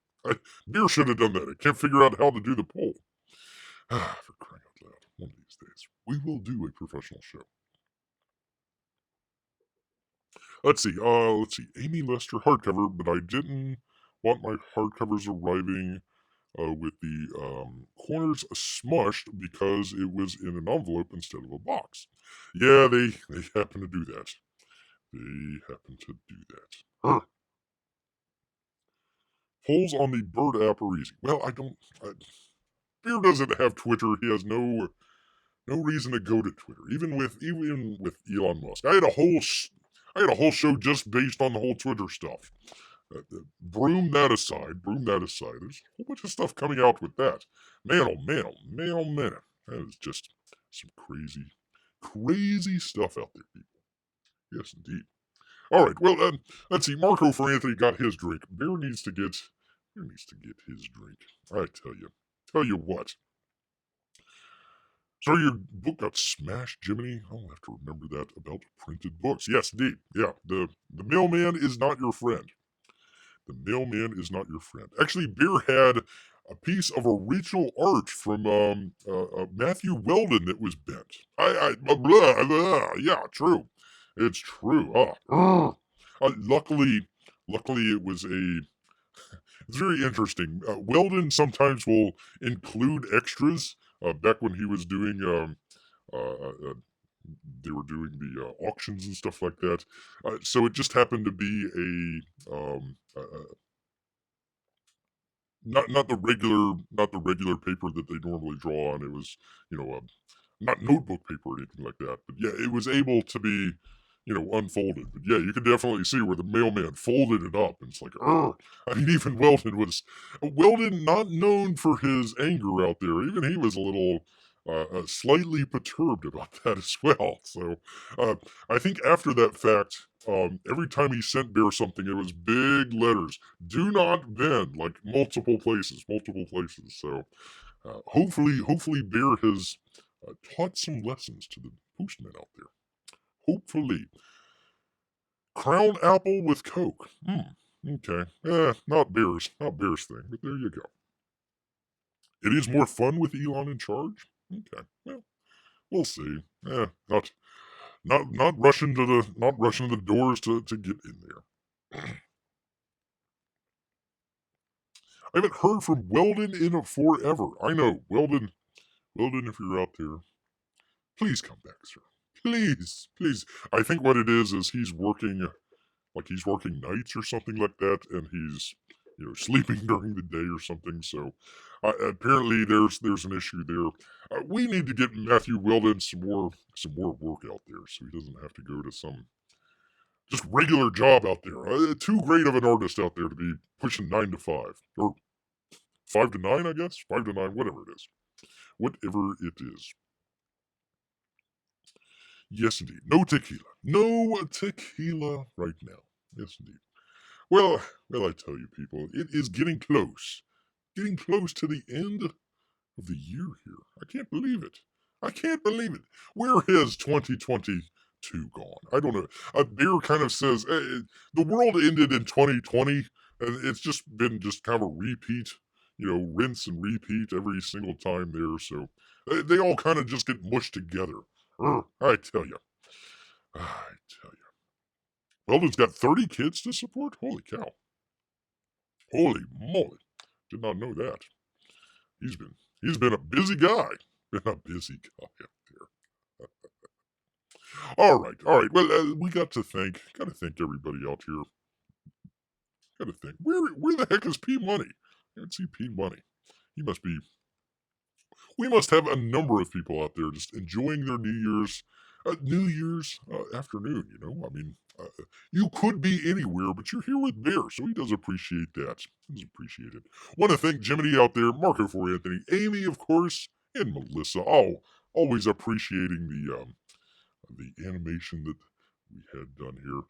Speaker 1: Beer should have done that. I can't figure out how to do the poll. For crying out loud. One of these days, we will do a professional show. Let's see. Amy Lester hardcover, but I didn't want my hardcovers arriving with the corners smushed because it was in an envelope instead of a box. Yeah, they happen to do that. They happen to do that. Polls on the Bird app are easy. Well, I don't. Bear doesn't have Twitter. He has no reason to go to Twitter, even with Elon Musk. I had a whole show just based on the whole Twitter stuff. Broom that aside. There's a whole bunch of stuff coming out with that. Man, oh man, oh man, oh man. That is just some crazy stuff out there, people. Yes, indeed. All right, well, let's see. Marco for Anthony got his drink. Bear needs to get his drink. I tell you what. So your book got smashed, Jiminy. I'll have to remember that about printed books. Yes, indeed. Yeah, the mailman is not your friend. The mailman is not your friend. Actually, Beer had a piece of original art from Matthew Weldon that was bent. Yeah, true. It's true. Luckily, it was a. It's very interesting. Weldon sometimes will include extras. Back when he was doing they were doing the auctions and stuff like that. So it just happened to be not the regular paper that they normally draw on. It was not notebook paper or anything like that. But yeah, it was able to be. unfolded. But yeah, you can definitely see where the mailman folded it up, and it's like, I mean, even Weldon not known for his anger out there. Even he was a little slightly perturbed about that as well. So uh, I think after that fact, every time he sent Bear something, it was big letters. Do not bend, like multiple places, multiple places. So hopefully Bear has taught some lessons to the postman out there. Hopefully. Crown apple with Coke. Okay. Not Bear's thing, but there you go. It is more fun with Elon in charge? Okay. Well, we'll see. Not rushing to the doors to get in there. I haven't heard from Weldon in forever. I know, Weldon, if you're out there, please come back, sir. Please, please. I think what it is he's working nights or something like that, and he's sleeping during the day or something. So apparently there's an issue there. We need to get Matthew Weldon some more work out there, so he doesn't have to go to some just regular job out there. Too great of an artist out there to be pushing 9 to 5 or 5 to 9, I guess 5 to 9, whatever it is, whatever it is. Yes, indeed. No tequila. No tequila right now. Yes, indeed. Well, I tell you, people, it is getting close. Getting close to the end of the year here. I can't believe it. I can't believe it. Where has 2022 gone? I don't know. Bear kind of says the world ended in 2020, and it's just been kind of a repeat, rinse and repeat every single time there. So they all kind of just get mushed together. I tell you. I tell you. Weldon's got 30 kids to support? Holy cow. Holy moly. Did not know that. He's been a busy guy. Been a busy guy out there. All right. Well, we gotta thank everybody out here. Gotta think. Where the heck is P Money? I can't see P Money. He must be. We must have a number of people out there just enjoying their New Year's afternoon. I mean, you could be anywhere, but you're here with Bear, so he does appreciate that. He does appreciate it. Want to thank Jiminy out there, Marco for Anthony, Amy, of course, and Melissa. Oh, always appreciating the animation that we had done here.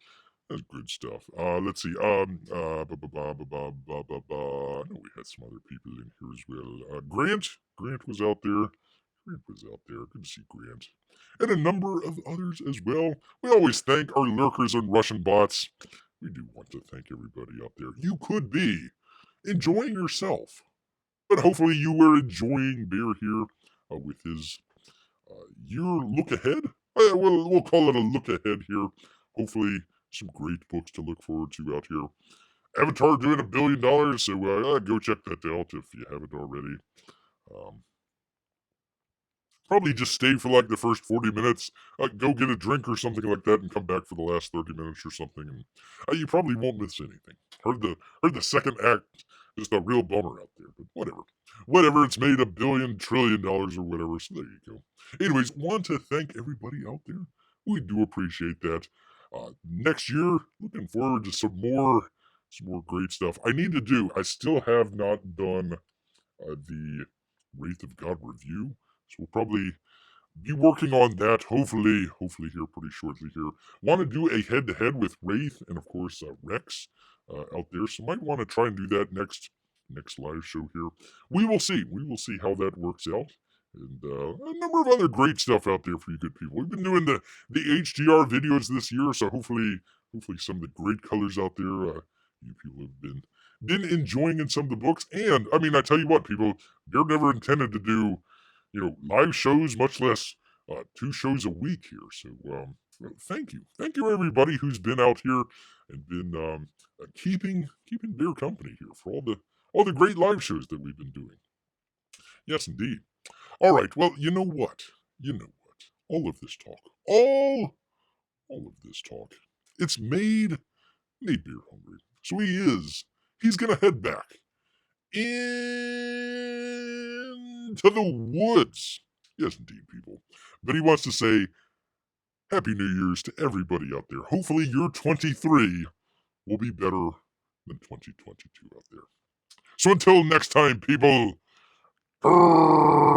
Speaker 1: That's good stuff. Let's see. I know we had some other people in here as well. Grant was out there. Good to see Grant. And a number of others as well. We always thank our lurkers and Russian bots. We do want to thank everybody out there. You could be enjoying yourself, but hopefully you were enjoying Bear here with his year look ahead. We'll call it a look ahead here. Hopefully, some great books to look forward to out here. Avatar doing $1 billion, so go check that out if you haven't already. Probably just stay for like the first 40 minutes, go get a drink or something like that, and come back for the last 30 minutes or something. And you probably won't miss anything. Heard the second act, just a real bummer out there, but whatever. It's made $1 billion, trillion dollars or whatever. So there you go. Anyways, want to thank everybody out there. We do appreciate that. Next year, looking forward to some more great stuff. I still have not done the Wraith of God review. So we'll probably be working on that, hopefully here pretty shortly here. Want to do a head-to-head with Wraith and, of course, Rex out there. So might want to try and do that next live show here. We will see. How that works out. And a number of other great stuff out there for you good people. We've been doing the HDR videos this year, so hopefully some of the great colors out there you people have been enjoying in some of the books. And, I mean, I tell you what, people, they're never intended to do live shows, much less 2 shows a week here. So thank you everybody who's been out here and been keeping Bear company here for all the great live shows that we've been doing. Yes, indeed. All right. Well, you know what? All of this talk, it's made Bear hungry. So he's gonna head back into the woods. Yes, indeed, people. But he wants to say Happy New Year's to everybody out there. Hopefully your 23 will be better than 2022 out there. So until next time, people. Grrrrr.